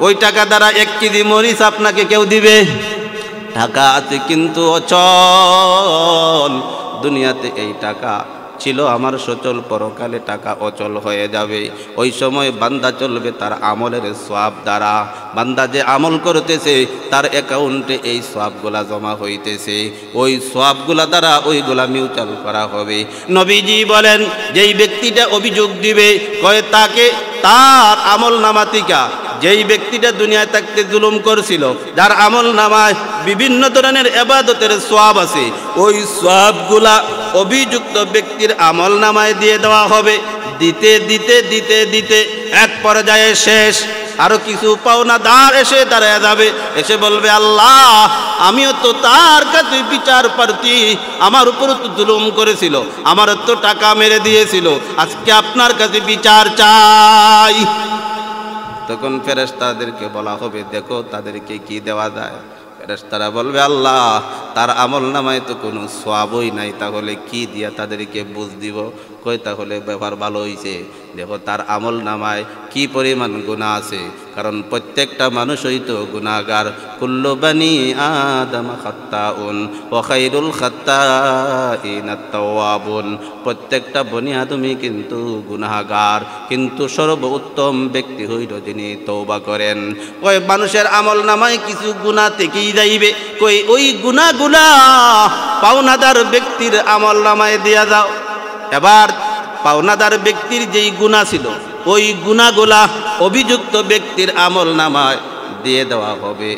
ওই টাকা দ্বারা 1 কেজি মরিচ আপনাকে কেউ দিবে? টাকা আছে কিন্তু অচল। দুনিয়াতে এই টাকা ছিল আমার সচল, পরকালে টাকা অচল হয়ে যাবে। ওই সময় বান্দা চলবে তার আমলের সওয়াব দ্বারা। বান্দা যে আমল করতেছে তার অ্যাকাউন্টে এই সওয়াবগুলা জমা হইতেছে, ওই সওয়াবগুলা দ্বারা ওইগুলা মিউচুয়াল করা হবে। নবীজি বলেন, যেই ব্যক্তিটা অভিযোগ দিবে কয় তাকে তার আমল নামাতিকা, যেই ব্যক্তিটা দুনিয়ায় থাকতে জুলুম করছিল, যার আমল নামায় বিভিন্ন ধরনের ইবাদতের সওয়াব আছে, ওই সওয়াবগুলা অভিযুক্ত ব্যক্তির আমল নামায় দিয়ে দেওয়া হবে। দিতে দিতে দিতে দিতে এক পর্যায়ে শেষ, আরো কিছু পাওনাদার এসে দাঁড়ায় যাবে, এসে বলবে, আল্লাহ আমিও তো তার কাছে বিচার প্রার্থী, আমার উপর তো জুলুম করেছিল, আমার তো টাকা মেরে দিয়েছিল, আজকে আপনার কাছে বিচার চাই। তখন ফেরেশতাদেরকে বলা হবে, দেখো তাদেরকে কি দেওয়া যায়। ফেরেশতারা বলবে, আল্লাহ তার আমল নামায় তো কোনো সওয়াবই নাই, তাহলে কি দিয়া তাদেরকে বুঝ দিব? কই তাহলে ব্যাপার ভালো হইছে, দেখো তার আমল নামায় কি পরিমাণ গুনাহ আছে, কারণ প্রত্যেকটা মানুষই তো গুনাহগার। কুল্লু বানি আদম খাত্তাউন ওয়া খায়রুল খাত্তাইন আত-তাওয়াবুন। প্রত্যেকটা বনি আদমই কিন্তু গুনাহগার, কিন্তু সর্বোত্তম ব্যক্তি হইল যিনি তওবা করেন। ওই মানুষের আমল নামায় কিছু গুনাহ থেকেই যাইবে, কই ওই গুনাহগুলা পাওনাদার ব্যক্তির আমল নামায় দিয়া দাও। এবার পাওনাদার ব্যক্তির যেই গুনাহ ছিল, ওই গুনাহগুলা অভিযুক্ত ব্যক্তির আমল নামায় দিয়ে দেওয়া হবে।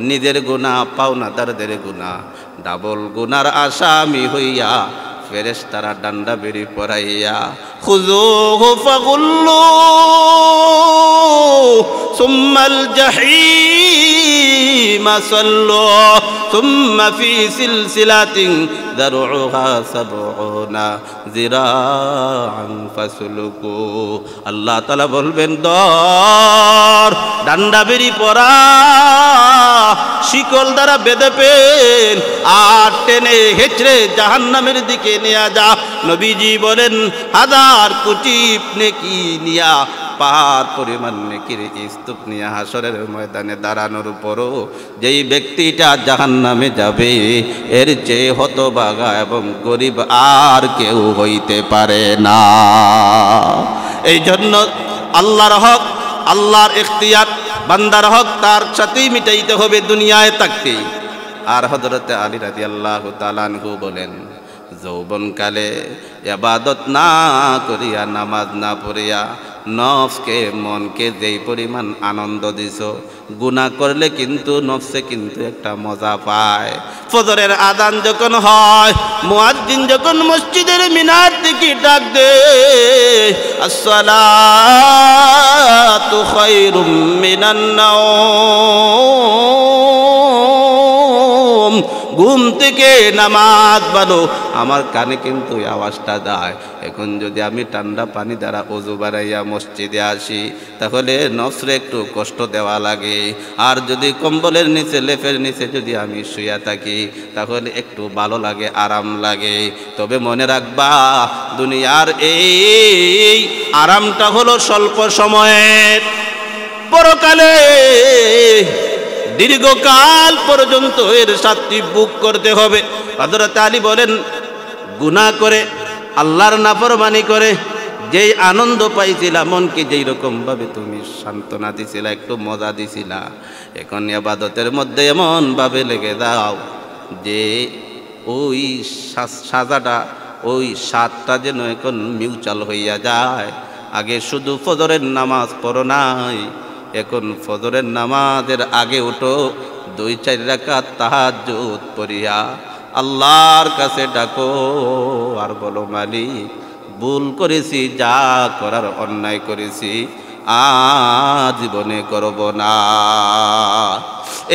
নিজের গুনাহ, পাওনাদারদের গুনাহ, ডাবল গুনার আসামি হইয়া ফেরেশতারা ডান্ডা বেরি পরাইয়া, খুযুহু ফাগুল্লু সুম্মাল জাহিমা সাল্লু সুম্মা ফি সিলসিলাতিন দারউহা সাবউনা যিরাআন ফাসলুকু। আল্লাহ তাআলা বলবেন, দর ডান্ডা বেরি পরা, শিকল দ্বারা বেঁধে ফেল, আর টেনে হেঁচড়ে জাহান্নামের দিকে নিয়ে যা। নবীজি বলেন, 1000 কোটি নেকি নিয়া, পাহাড় পরিমাণ নেকির স্তূপ নিয়ে হাসরের ময়দানে দাঁড়ানোর পরও যেই ব্যক্তিটা জাহান্নামে যাবে, এর চেয়ে হতভাগা এবং গরিব আর কেউ হইতে পারে না। এই জন্য আল্লাহর হক, আল্লাহর ইখতিয়ার, বান্দার হক তার সাথেই মিটাইতে হবে দুনিয়ায় থাকতেই। আর হযরতে আলী রাদিয়াল্লাহু তাআলা আনহু বলেন, যৌবনকালে ইবাদত না করিয়া নামাজ না পড়িয়া নফসকে মনকে যেই পরিমাণ আনন্দ দিছো, গুনাহ করলে কিন্তু নফসে কিন্তু একটা মজা পায়। ফজরের আযান যখন হয়, মুয়াজ্জিন যখন মসজিদের মিনার থেকে ডাক দে, আসসালাতু খায়রুম মিনান নাওম, ঘুম থেকে নামাজ পড়ো, আমার কানে কিন্তু এই আওয়াজটা যায়। এখন যদি আমি ঠান্ডা পানি দ্বারা ওযু বানাইয়া মসজিদে আসি, তাহলে নফসে একটু কষ্ট দেওয়া লাগে। আর যদি কম্বলের নিচে লেপের নিচে যদি আমি শুয়ে থাকি, তাহলে একটু ভালো লাগে, আরাম লাগে। তবে মনে রাখবা, দুনিয়ার এই আরামটা হলো স্বল্প সময়ের, পরকালে দীর্ঘকাল পর্যন্ত এর শাস্তি ভোগ করতে হবে। হযরত আলী বলেন, গুনাহ করে আল্লাহর নাফরমানি করে যেই আনন্দ পাইছিলা, মনকে যেই রকম ভাবে তুমি সান্ত্বনা দিছিলা, একটু মজা দিছিলা, এখন ইবাদতের মধ্যে এমন ভাবে লেগে দাও যে ওই সাজাটা, ওই স্বাদটা যেন এখন মিউচাল হইয়া যায়। আগে শুধু ফজরের নামাজ পড়ো নাই, এখন ফজরের নামাজের আগে উঠো, 2-4 রাকাত তাহাজ্জুদ পড়িয়া আল্লাহর কাছে ডাকো আর বলো, মালিক ভুল করেছি, যা করার অন্যায় করেছি, জীবনে করব না।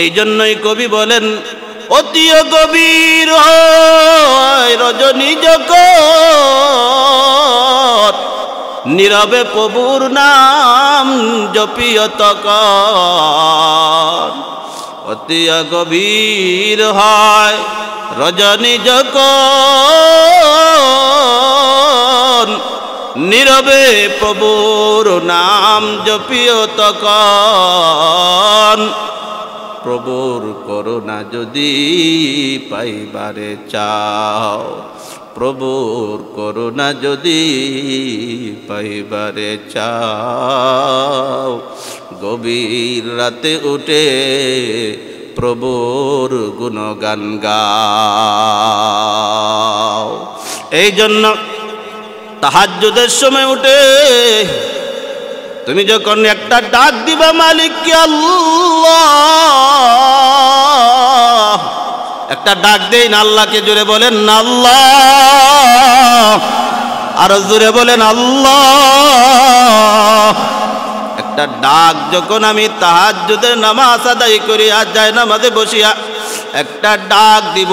এই জন্যই কবি বলেন, অতি গভীর হয় রজনী যখন, নীরবে প্রভুর নাম জপিও তখন। অতি গভীর হয় রজনী যখন, নীরবে প্রভুর নাম জপিও তখন। প্রভুর করুণা যদি পাইবারে চাও, প্রভুর করুণা যদি পাইবারে চাও, গভীর রাতে উঠে প্রভুর গুণগান গাও। এই জন্য তাহাজ্জুদের সময় উঠে তুমি যখন একটা ডাক দিবা, মালিক কি আল্লাহ, একটা ডাক দেই না, আল্লাহকে জোরে বলেন না আল্লাহ, আর জোরে বলেন আল্লাহ। একটা ডাক যখন আমি তাহাজ্জুদের নামাজ আদায় করি, আর যায় নামাজে বসিয়া একটা ডাক দিব,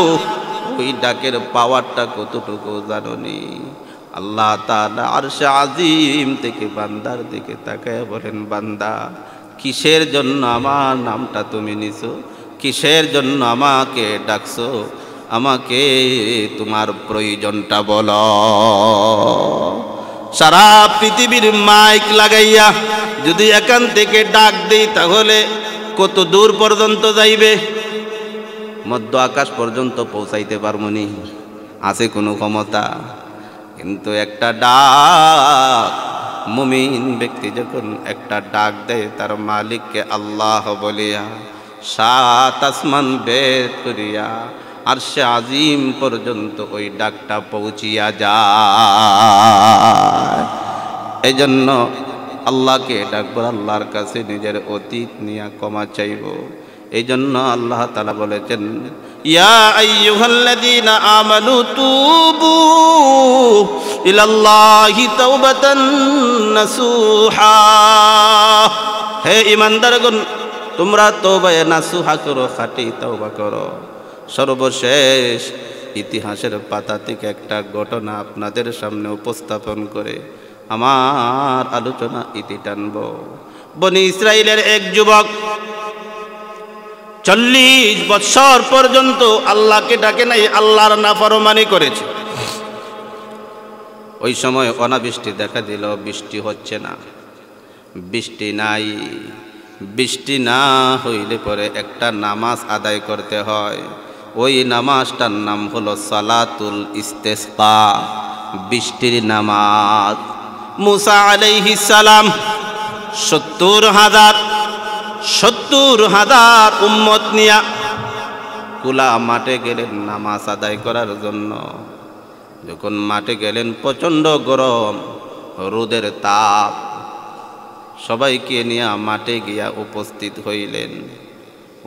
ওই ডাকের পাওয়ারটা কতটুকু জানোনি? আল্লাহ তাআলা আরশে আজিম থেকে বান্দার দিকে তাকায় বলেন, বান্দা কিসের জন্য আমার নামটা তুমি নিছো, কিসের জন্য আমাকে ডাকছো, আমাকে তোমার প্রয়োজনটা বলো। সারা পৃথিবীর মাইক লাগাইয়া যদি এখান থেকে ডাক দেই, তাহলে কত দূর পর্যন্ত যাইবে? মধ্য আকাশ পর্যন্ত পৌঁছাইতে পারবনি? আছে কোনো ক্ষমতা? কিন্তু একটা ডাক, মুমিন ব্যক্তি যখন একটা ডাক দেয় তার মালিককে আল্লাহ বলিয়া, 7 আসমান বেদ করিয়া আরশে আজিম পর্যন্ত ওই ডাকটা পৌঁছিয়া যায়। এই জন্য আল্লাহকে ডাকবো, আল্লাহর কাছে নিজের অতীত নিয়ে ক্ষমা চাইব। এই জন্য আল্লাহ তাআলা বলেছেন, ইয়া আইয়ুহাল্লাযীনা আমানু তুবু ইলাল্লাহি তাওবাতান নাসুহা, হে ঈমানদারগণ তোমরা তওবায়ে নাসুহা করো, খাঁটি তওবা করো। সর্বশেষ ইতিহাসের পাতা থেকে একটা ঘটনা আপনাদের সামনে উপস্থাপন করে আমার আলোচনা ইতি টানব। বনি ইসরাইলের এক যুবক 40 বছর পর্যন্ত আল্লাহকে ডাকে নাই, আল্লাহর নাফরমানি করেছে। ওই সময় অনাবৃষ্টি দেখা দিল, বৃষ্টি হচ্ছে না, বৃষ্টি নাই। বৃষ্টি না হইলে পরে একটা নামাজ আদায় করতে হয়। ওই নামাজটার নাম হলো সালাতুল ইস্তেসকা, বৃষ্টির নামাজ। মুসা আলাইহিস সালাম 70,000 70,000 উম্মত নিয়া কুলা মাঠে গেলেন নামাজ আদায় করার জন্য। যখন মাঠে গেলেন প্রচণ্ড গরম, রোদের তাপ, সবাইকে নিয়ে মাঠে গিয়া উপস্থিত হইলেন।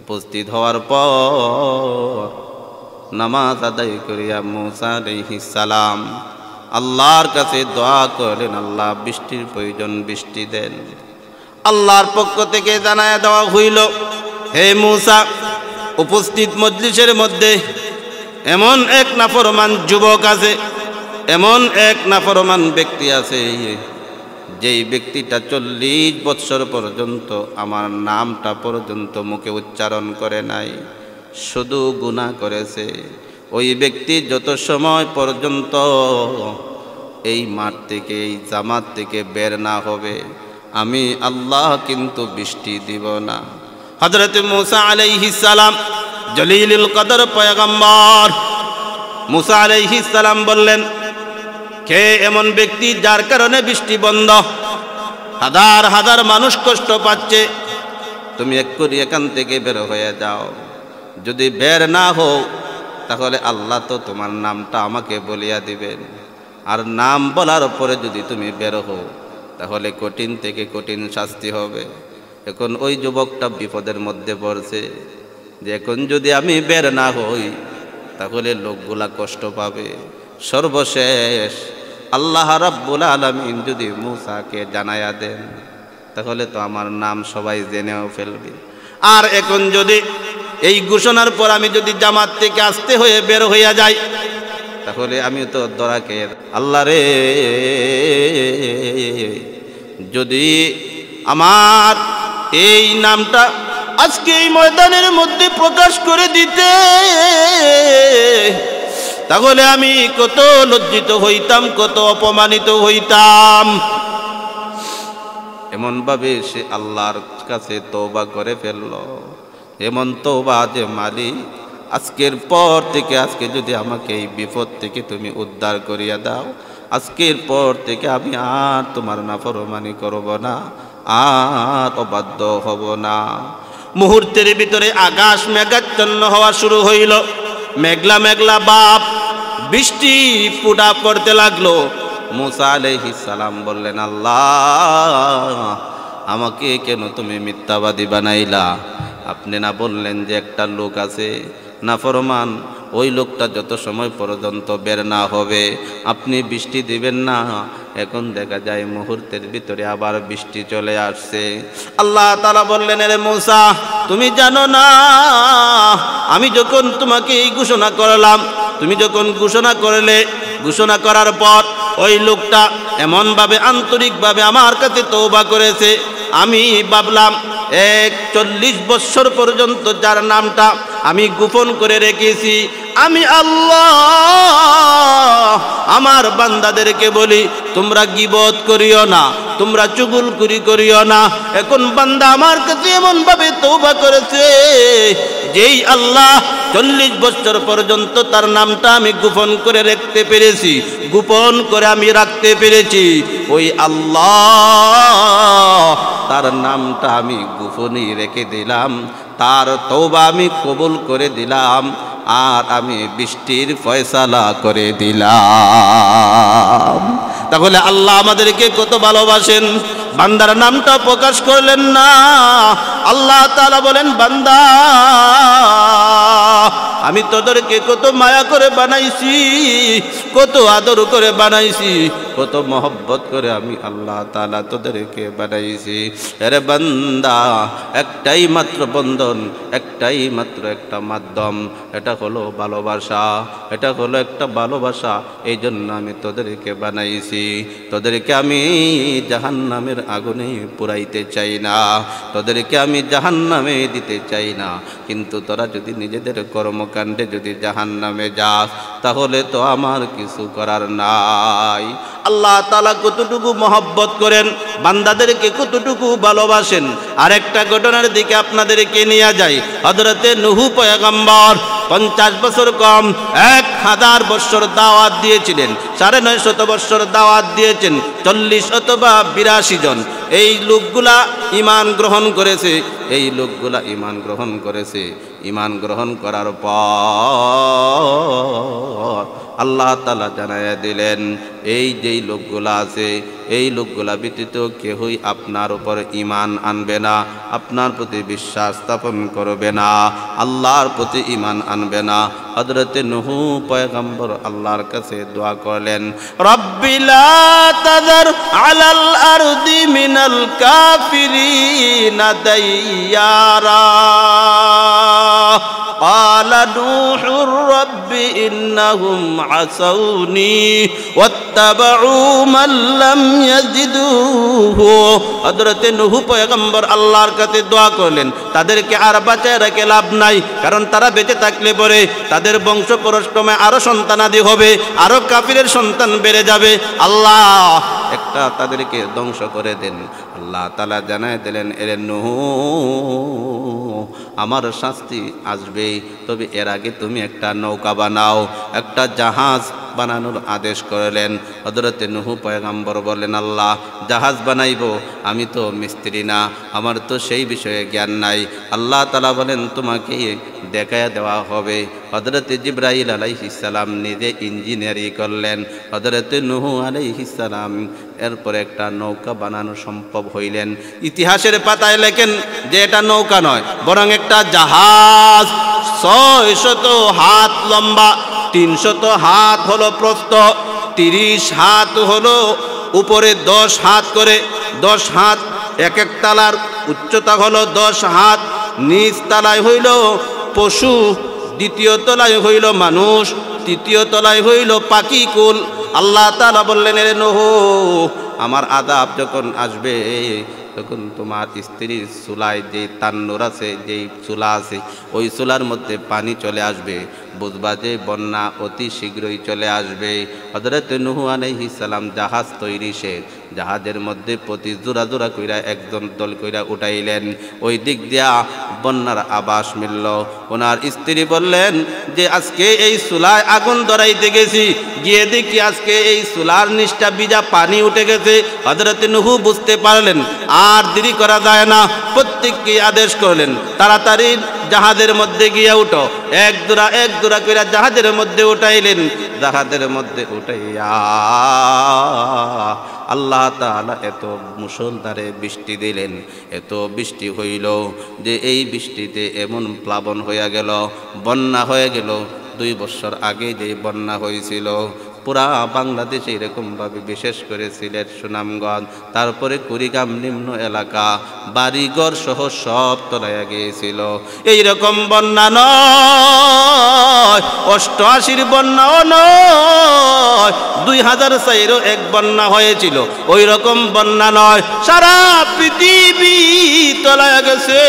উপস্থিত হওয়ার পর নামাজ আদায় করিয়া মূসা আলাইহিস সালাম আল্লাহর কাছে দোয়া করলেন, আল্লাহ বৃষ্টির প্রয়োজন, বৃষ্টি দেন। আল্লাহর পক্ষ থেকে জানায়া দেওয়া হইল, হে মূসা, উপস্থিত মজলিসের মধ্যে এমন এক নাফরমান যুবক আছে, এমন এক নাফরমান ব্যক্তি আছে, যেই ব্যক্তিটা 40 বৎসর পর্যন্ত আমার নামটা পর্যন্ত মুখে উচ্চারণ করে নাই, শুধু গুনাহ করেছে। ওই ব্যক্তি যত সময় পর্যন্ত এই মাঠ থেকে, এই জামাত থেকে বের না হবে, আমি আল্লাহ কিন্তু বৃষ্টি দিব না। হযরত মূসা আলাইহিস সালাম জলিলুল কদর পয়গম্বর মূসা আলাইহিস সালাম বললেন, কে এমন ব্যক্তি যার কারণে বৃষ্টি বন্ধ, হাজার হাজার মানুষ কষ্ট পাচ্ছে, তুমি এক্ষুনি এখান থেকে বের হয়ে যাও। যদি বের না হও তাহলে আল্লাহ তো তোমার নামটা আমাকে বলিয়া দিবেন, আর নাম বলার পরে যদি তুমি বের হও তাহলে কঠিন থেকে কঠিন শাস্তি হবে। এখন ওই যুবকটা বিপদের মধ্যে পড়ছে যে এখন যদি আমি বের না হই তাহলে লোকগুলা কষ্ট পাবে। সর্বশেষ আল্লাহ রাব্বুল আলামিন যদি মূসাকে জানায়া দেন তাহলে তো আমার নাম সবাই জেনেও ফেলবে। আর এখন যদি এই ঘোষণার পর আমি যদি জামাত থেকে আসতে হয়ে বের হইয়া যাই তাহলে আমি তো দরাকের। আল্লাহ রে, যদি আমার এই নামটা আজকে এই ময়দানের মধ্যে প্রকাশ করে দিতে তাহলে আমি কত লজ্জিত হইতাম, কত অপমানিত হইতাম। এমন ভাবে সে আল্লাহর কাছে তওবা করে ফেলল, এমন তওবা যে মালিক আজকের পর থেকে, আজকে যদি আমাকে এই বিপদ থেকে তুমি উদ্ধার করিয়া দাও, আজকের পর থেকে আমি আর তোমার নাফরমানি করব না, আর অবাধ্য হব না। মুহূর্তের ভিতরে আকাশ মেঘাচ্ছন্ন হওয়া শুরু হইল, মেঘলা মেঘলা বাপ, বৃষ্টি ফুটা পড়তে লাগলো। মূসা আলাইহিস সালাম বললেন, আল্লাহ আমাকে কেন তুমি মিথ্যাবাদী বানাইলা? আপনি না বললেন যে একটা লোক আছে নাফরমান, ওই লোকটা যত সময় পর্যন্ত বের না হবে আপনি বৃষ্টি দিবেন না। এখন দেখা যায় মুহূর্তের ভিতরে আবার বৃষ্টি চলে আসছে। আল্লাহ তাআলা বললেন, রে মূসা, তুমি জানো না আমি যখন তোমাকে এই ঘোষণা করলাম, তুমি যখন ঘোষণা করলে, ঘোষণা করার পর ওই লোকটা এমনভাবে আন্তরিকভাবে আমার কাছে তওবা করেছে, আমি ভাবলাম 40 বৎসর পর্যন্ত যার নামটা আমি গোপন করে রেখেছি, আমি আল্লাহ আমার বান্দাদেরকে বলি তোমরা গীবত করিও না, তোমরা চুগলখুরি করিও না। এখন বান্দা আমার কাছে এমন ভাবে তওবা করেছে, যেই আল্লাহ 40 বছর পর্যন্ত তার নামটা আমি গোপন করে রাখতে পেরেছি, গোপন করে আমি রাখতে পেরেছি, ওই আল্লাহ তার নামটা আমি গোপনই রেখে দিলাম, তার তওবা আমি কবুল করে দিলাম, আর আমি বৃষ্টির ফয়সালা করে দিলাম। তাহলে আল্লাহ আমাদেরকে কত ভালোবাসেন। বান্দার নামটা প্রকাশ করলেন না। আল্লাহ তাআলা বলেন, বান্দা আমি তোদেরকে কত মায়া করে বানাইছি, কত আদর করে বানাইছি, কত মহব্বত করে আমি আল্লাহ তাআলা তোদেরকে বানাইছি। আরে বান্দা, একটাই মাত্র বন্ধন, একটাই মাত্র একটা মাধ্যম, এটা হলো ভালোবাসা, এটা হলো একটা ভালোবাসা। এই জন্য আমি তোদেরকে বানাইছি। তোদেরকে আমি জাহান্নামের আগুনে পুরাইতে চাই না, তোদেরকে আমি জাহান্নামে দিতে চাই না। কিন্তু তোরা যদি নিজেদের কর্মকাণ্ডে যদি জাহান্নামে যাস, তাহলে তো আমার কিছু করার নাই। আল্লাহ তাআলা কতটুকু মহব্বত করেন, বান্দাদেরকে কতটুকু ভালোবাসেন। আরেকটা ঘটনার দিকে আপনাদেরকে নিয়ে যাই। হযরতে নূহ পয়গম্বর 50 বছর কম 1000 বছর দাওয়াত দিয়েছিলেন, 950 বছর দাওয়াত দিয়েছেন। 40 অথবা 82 জন এই লোকগুলা ঈমান গ্রহণ করেছে। এই লোকগুলা ঈমান গ্রহণ করেছে। ঈমান গ্রহণ করার পর আল্লাহ তাআলা জানায়া দিলেন, এই যেই লোকগুলা আছে এই লোকগুলা ব্যতীত কেউই আপনার উপর ঈমান আনবে না, আপনার প্রতি বিশ্বাস স্থাপন করবে না, আল্লাহর প্রতি ঈমান আনবে না। হযরতে নূহ পয়গম্বর আল্লাহর কাছে দোয়া করলেন, রব্বি লা তাযার আলাল আরদি মিনাল কাফিরিনা দাইয়ারা। قال نوح رب إنهم عصوني واتبعوا من لم يزدوه। হযরতে নূহ পয়গম্বর আল্লাহর কাছে দোয়া করলেন, তাদেরকে আর বাঁচায় রেখে লাভ নাই, কারণ তারা বেঁচে থাকলে পরে তাদের বংশ পরক্রমে আরো সন্তানাদি হবে, আরো কাফিরের সন্তান বেড়ে যাবে। আল্লাহ একটা তাদেরকে ধ্বংস করে দেন। আল্লাহ তাআলা জানায় দিলেন, এরে নূহ আমার শাস্তি আসবে, তবে এর আগে তুমি একটা নৌকা বানাও, একটা জাহাজ বানানোর আদেশ করলেন। হযরতে নূহ পয়গম্বর বললেন, আল্লাহ জাহাজ বানাইবো, আমি তো মিস্ত্রি না, আমার তো সেই বিষয়ে জ্ঞান নাই। আল্লাহ তাআলা বলেন, তোমাকে দেখায়া দেওয়া হবে। হযরতে জিবরাইল আলাইহিস সালাম নিজে ইঞ্জিনিয়ারিং করলেন। হযরতে নূহ আলাইহিস সালাম এরপর একটা নৌকা বানানো সম্ভব হইলেন। ইতিহাসের পাতায় লেখেন যে এটা নৌকা নয়, বরং একটা জাহাজ। 600 হাত লম্বা, 300 হাত হলো প্রস্থ, 30 হাত হলো উপরে, 10 হাত করে, 10 হাত এক এক তালার উচ্চতা হলো 10 হাত। নিচ তলায় হইল পশু, দ্বিতীয় তলায় হইল মানুষ, তৃতীয় তলায় হইল পাখি কুল। আল্লাহ তাআলা বললেন, এরে নূহ আমার আযাব যখন আসবে তখন তোমার স্ত্রীর চুলায় যেই তান্নুর আছে, যেই চুলা আছে, ওই চুলার মধ্যে পানি চলে আসবে, বুঝবা যে বন্যা অতি শীঘ্রই চলে আসবে। হযরতে নূহ আলাইহিস সালাম জাহাজ তৈরি শেষ, জাহাজের মধ্যে প্রতি জোড়া জোড়া কইরা একজন দল কইরা উঠাইলেন। ওই দিক দিয়া বন্যার আবাস মিলল। ওনার স্ত্রী বললেন যে আজকে এই চুলায় আগুন ধরাইতে গেছি, গিয়ে দেখি আজকে এই চুলার নিচটা ভিজা পানি উঠে গেছে। হযরতে নূহ বুঝতে পারলেন আর দেরি করা যায় না, প্রত্যেককে আদেশ করলেন তাড়াতাড়ি জাহাজের মধ্যে গিয়া উঠো। এক দোড়া কইরা জাহাজের মধ্যে উঠাইলেন। জাহাজের মধ্যে উঠাইয়া আল্লাহ তাআলা এত মুষলধারে বৃষ্টি দিলেন, এত বৃষ্টি হইল যে এই বৃষ্টিতে এমন প্লাবন হইয়া গেল, বন্যা হয়ে গেল। 2 বছর আগে যে বন্যা হয়েছিল পুরা বাংলাদেশে এরকমভাবে, বিশেষ করে সিলেট, সুনামগঞ্জ, তারপরে কুড়িগ্রাম নিম্ন এলাকা, বাড়িঘর সহ সব তলাইয়া গিয়েছিল। এইরকম বন্যা নয়, 88 বন্যাও নয়, 2004 এক বন্যা হয়েছিল, ওই রকম বন্যা নয়। সারা পৃথিবী তলাইয়া গেছে।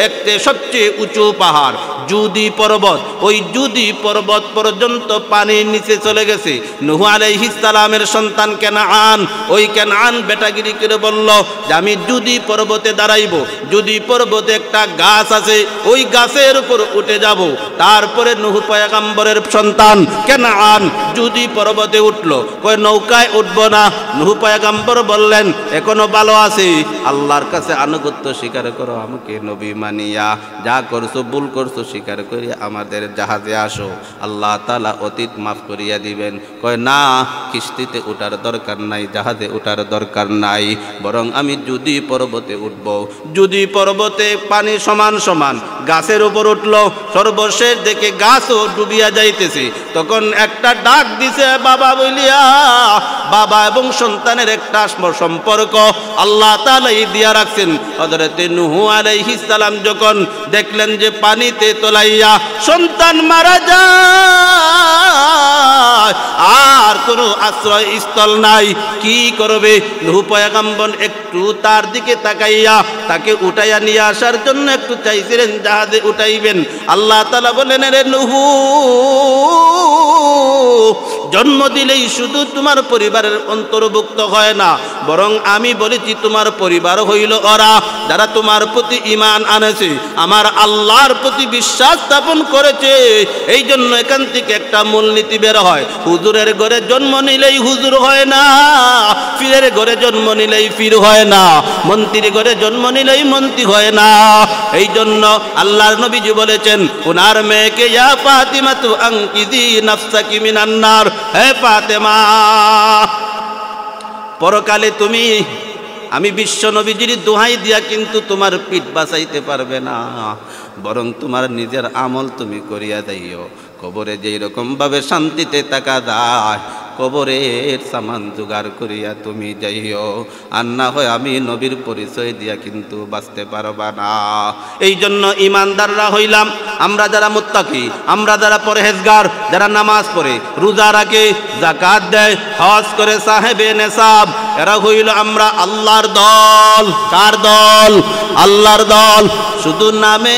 একটি সবচেয়ে উঁচু পাহাড় জুদি পর্বত, ওই জুদি পর্বত পর্যন্ত পানির নিচে চলে গেছে। নূহ আলাইহিস সালামের সন্তান কেনান, ওই কেনান বেটাগিরি করে বলল যে আমি জুদি পর্বতে দাঁড়াইব, জুদি পর্বতে একটা গাছ আছে, ওই গাছের উপর উঠে যাব। তারপরে নূহ পয়গম্বরের সন্তান কেনান জুদি পর্বতে উঠল, কয় নৌকায় উঠব না। নূহ পয়গম্বর বললেন এখনো ভালো আছে, আল্লাহর কাছে আনুগত্য স্বীকার করো, আমাকে নবী মানিয়া যা করছো ভুল করছো স্বীকার করিয়া আমাদের জাহাজে আসো, আল্লাহ তাআলা অতীত মাফ করিয়া দিবেন। কয় না, কিস্তিতে ওঠার দরকার নাই, জাহাজে ওঠার দরকার নাই, বরং আমি জুদি পর্বতে উঠব। জুদি পর্বতে পানি সমান সমান, গাছের উপর উঠল। সর্বশেষ দেখে গাছও ডুবিয়া যাইতেছে। তখন একটা ডাক দিছে বাবা বলিয়া, বাবা এবং সন্তানের একটা সম্পর্ক আল্লাহ তাআলাই দিয়া রাখছেন। হযরতে নূহ আলাইহিস সালাম যখন দেখলেন যে পানিতে তলাইয়া সন্তান মারা যায়, আর কোনো আশ্রয় স্থল নাই, কি করবে? নূহ পয়গম্বর একটু তার দিকে তাকাইয়া তাকে উঠাইয়া নিয়ে আসার জন্য একটু চাইছিলেন জাহাজে উঠাইবেন। আল্লাহ তাআলা বলেন, রে নূহ জন্ম দিলেই শুধু তোমার পরিবারের অন্তর্ভুক্ত হয় না, বরং আমি বলেছি তোমার পরিবার হইল ওরা যারা তোমার প্রতি ঈমান আনেছে, আমার আল্লাহর প্রতি বিশ্বাস স্থাপন করেছে। এই জন্য এখান থেকে একটা মূলনীতি বের হয়, হুজুরের ঘরে জন্ম নিলেই হুজুর হয় না, পীরের ঘরে জন্ম নিলেই পীর হয় না, মন্ত্রীর ঘরে জন্ম নিলেই মন্ত্রী হয় না। এই জন্য আল্লাহর নবীজি বলেছেন উনার মেয়েকে, ইয়া ফাতিমা তু আনকিদি নাফসাকি মিনান নার, হে ফাতেমা পরকালে তুমি, আমি বিশ্ব নবীজির দোহাই দিয়া কিন্তু তোমার পিঠ বাঁচাইতে পারবে না, বরং তোমার নিজের আমল তুমি করিয়া যাইও। কবরে যেই রকম ভাবে শান্তিতে থাকা যায়, কবরের সামান জোগাড় করিয়া তুমি যাইও, আর না হয় আমি নবীর পরিচয় দিয়া কিন্তু বাঁচতে পারবা না। এই জন্য ইমানদাররা হইলাম আমরা যারা মুত্তাকি, আমরা যারা পরহেজগার, যারা নামাজ পড়ে, রোজা রাখে, যাকাত দেয়, হজ করে, সাহেবে নেশাব, এরা হইল আমরা আল্লাহর দল। কার দল? আল্লাহর দল। শুধু নামে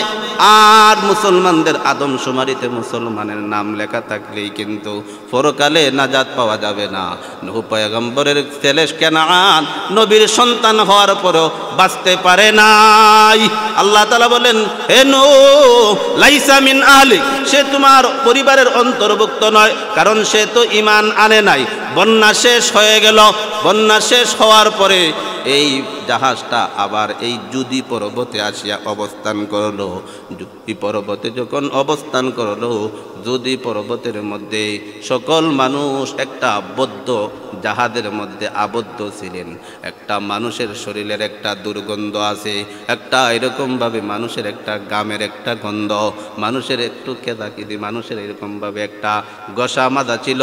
আর মুসলমানদের আদমশুমারিতে মুসলমানের নাম লেখা থাকলেই কিন্তু পরকালে নাজাত পাওয়া যাবে না। নূহ পয়গম্বরের ছেলে কেনান নবীর সন্তান হওয়ার পরও বাঁচতে পারে নাই। আল্লাহ তাআলা বলেন, হে নূহ লাইসা মিন আহলিক, সে তোমার পরিবারের অন্তর্ভুক্ত নয়, কারণ সে তো ঈমান আনে নাই। বন্যা শেষ হয়ে গেল, বন্যা শেষ হওয়ার পরে এই জাহাজটা আবার এই জুদি পর্বতে আসিয়া অবস্থান করলো। জুদি পর্বতে যখন অবস্থান করলো, জুদি পর্বতের মধ্যে সকল মানুষ একটা বদ্ধ জাহাজের মধ্যে আবদ্ধ ছিলেন। একটা মানুষের শরীরের একটা দুর্গন্ধ আছে, একটা এরকমভাবে মানুষের একটা গামের একটা গন্ধ, মানুষের একটু কেদাকিদি, মানুষের এরকমভাবে একটা গসা মাজা ছিল,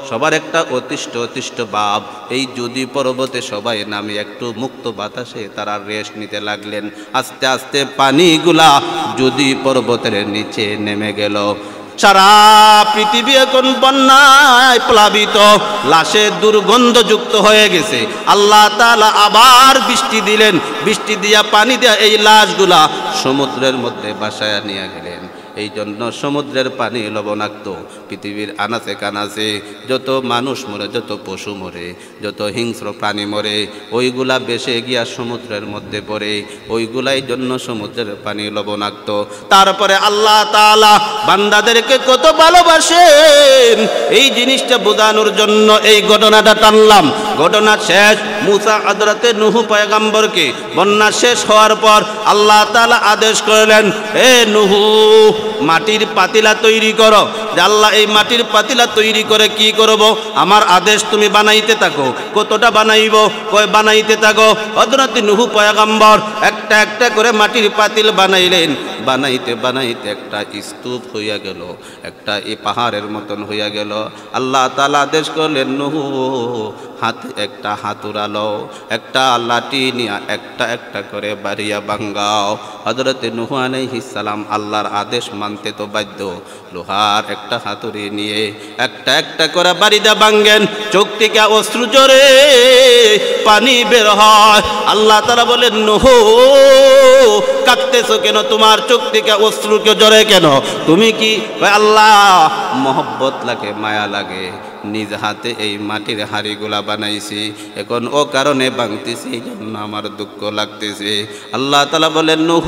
সবার একটা অতিষ্ঠ অতিষ্ঠ ভাব। এই জুদি পর্বতে সবাই নামে একটু মুক্ত বাতাসে তারা রেস্ট নিতে লাগলেন। আস্তে আস্তে পানিগুলা জুদি পর্বতের নিচে নেমে গেল। সারা পৃথিবী এখন বন্যায় প্লাবিত, লাশের দুর্গন্ধযুক্ত হয়ে গেছে। আল্লাহ তাআলা আবার বৃষ্টি দিলেন, বৃষ্টি দিয়া পানি দিয়া এই লাশগুলা সমুদ্রের মধ্যে ভাসায়া নিয়ে গেলেন। এই জন্য সমুদ্রের পানি লবণাক্ত। পৃথিবীর আনাচে কানাচে যত মানুষ মরে, যত পশু মরে, যত হিংস্র প্রাণী মরে, ওইগুলা বেশে গিয়া সমুদ্রের মধ্যে পড়ে, ওইগুলাই জন্য সমুদ্রের পানি লবণাক্ত। তারপরে আল্লাহ তাআলা বান্দাদেরকে কত ভালোবাসেন এই জিনিসটা বোঝানোর জন্য এই ঘটনাটা টানলাম। ঘটনা শেষ, মুসা হযরতে নূহ পয়গম্বরকে বন্যা শেষ হওয়ার পর আল্লাহ তাআলা আদেশ করলেন, হে নূহ মাটির পাতিলা তৈরি করো। যে আল্লাহ এই মাটির পাতিলা তৈরি করে কি করব? আমার আদেশ তুমি বানাইতে থাকো। কতটা বানাইব? কয় বানাইতে থাকো। হযরত নূহ পয়গম্বর একটা একটা করে মাটির পাতিল বানাইলেন। বানাইতে বানাইতে একটা স্তূপ হইয়া গেল, একটা এই পাহাড়ের মতন হইয়া গেল। আল্লাহ তাআলা আদেশ করলেন, নূহ হাতে একটা হাতুড়া লও, একটা লাঠি নিয়ে একটা একটা করে বাড়িয়া ভাঙ্গাও। হযরতে নূহ আলাইহিস সালাম আল্লাহর আদেশ মানতে তো বাধ্য। লোহার একটা হাতুড়ি নিয়ে একটা একটা করে বাড়িটা ভাঙ্গেন। চোখ থেকে অশ্রু ঝরে পানি বের হয়। আল্লাহ তাআলা বলেন, নূহ কাঁদতেছো কেন? তোমার চোখ থেকে অশ্রু ঝরে কেন? তুমি কি? আল্লাহ মহব্বত লাগে, মায়া লাগে, নিজ হাতে এই মাটির হাড়িগুলা বানাইছি, এখন ও কারণে ভাঙতেছি, এই জন্য আমার দুঃখ লাগতেছে। আল্লাহ তাআলা বলেন, নূহ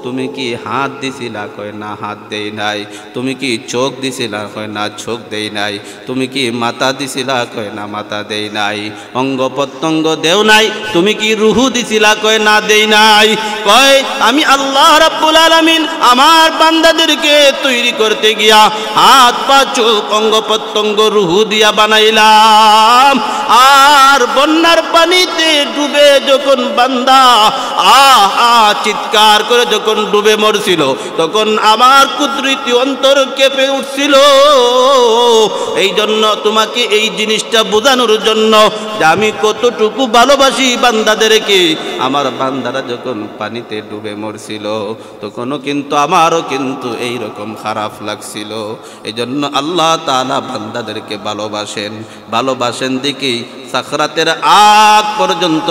তুমি কি হাত দিছিলা? কয় না, হাত দেই নাই। তুমি কি চোখ দিছিলা? কয় না, চোখ দেই নাই। তুমি কি মাথা দিছিলা? কয় না, মাথা দেই নাই। অঙ্গ প্রত্যঙ্গ দেও নাই। তুমি কি রুহ দিছিলা? কয় না, দেই নাই। কয় আমি আল্লাহ রাব্বুল আলামিন আমার বান্দাদেরকে তৈরি করতে গিয়া হাত পা চোখ অঙ্গ প্রত্যঙ্গ রুহ দিয়া বানাইলাম। আর বন্যার পানিতে ডুবে যখন বান্দা চিৎকার করে যখন ডুবে মরছিল, তখন আমার কুদরতি অন্তর কেঁপে উঠছিল। এই জন্য তোমাকে এই জিনিসটা বোঝানোর জন্য যে আমি কতটুকু ভালোবাসি বান্দাদেরকে। আমার বান্দারা যখন পানিতে ডুবে মরছিল, তখনও কিন্তু আমারও কিন্তু এইরকম খারাপ লাগছিল। এই জন্য আল্লাহ তাআলা বান্দাদেরকে ভালোবাসেন। ভালোবাসেন দেখি সাকরাতের আগ পর্যন্ত,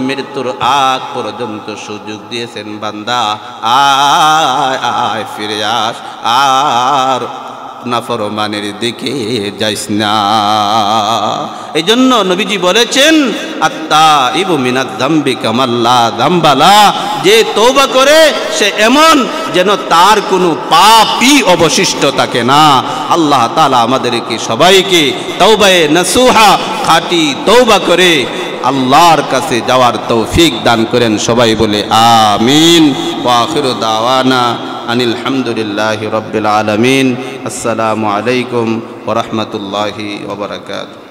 মৃত্যুর আগ পর্যন্ত সুযোগ দিয়েছেন, বান্দা আয় আয় ফিরে আস, আর নাফরমানের দিকে যাইস না। এই জন্য নবীজি বলেছেন আত্তাইবু মিনাজ যামবি কামাল্লা যামবালা, যে তওবা করে সে এমন যেন তার কোনো পাপই অবশিষ্ট থাকে না। আল্লাহ তাআলা আমাদেরকে সবাইকে তওবায়ে নসুহা খাঁটি তওবা করে আল্লাহর কাছে যাওয়ার তৌফিক দান করেন। সবাই বলে আমিন। ওয়া আখিরু দাওয়ানা আনিল হামদুলিল্লাহি রাব্বিল আলামিন। আসসালামু আলাইকুম ওয়া রাহমাতুল্লাহি ওয়া বারাকাতুহু।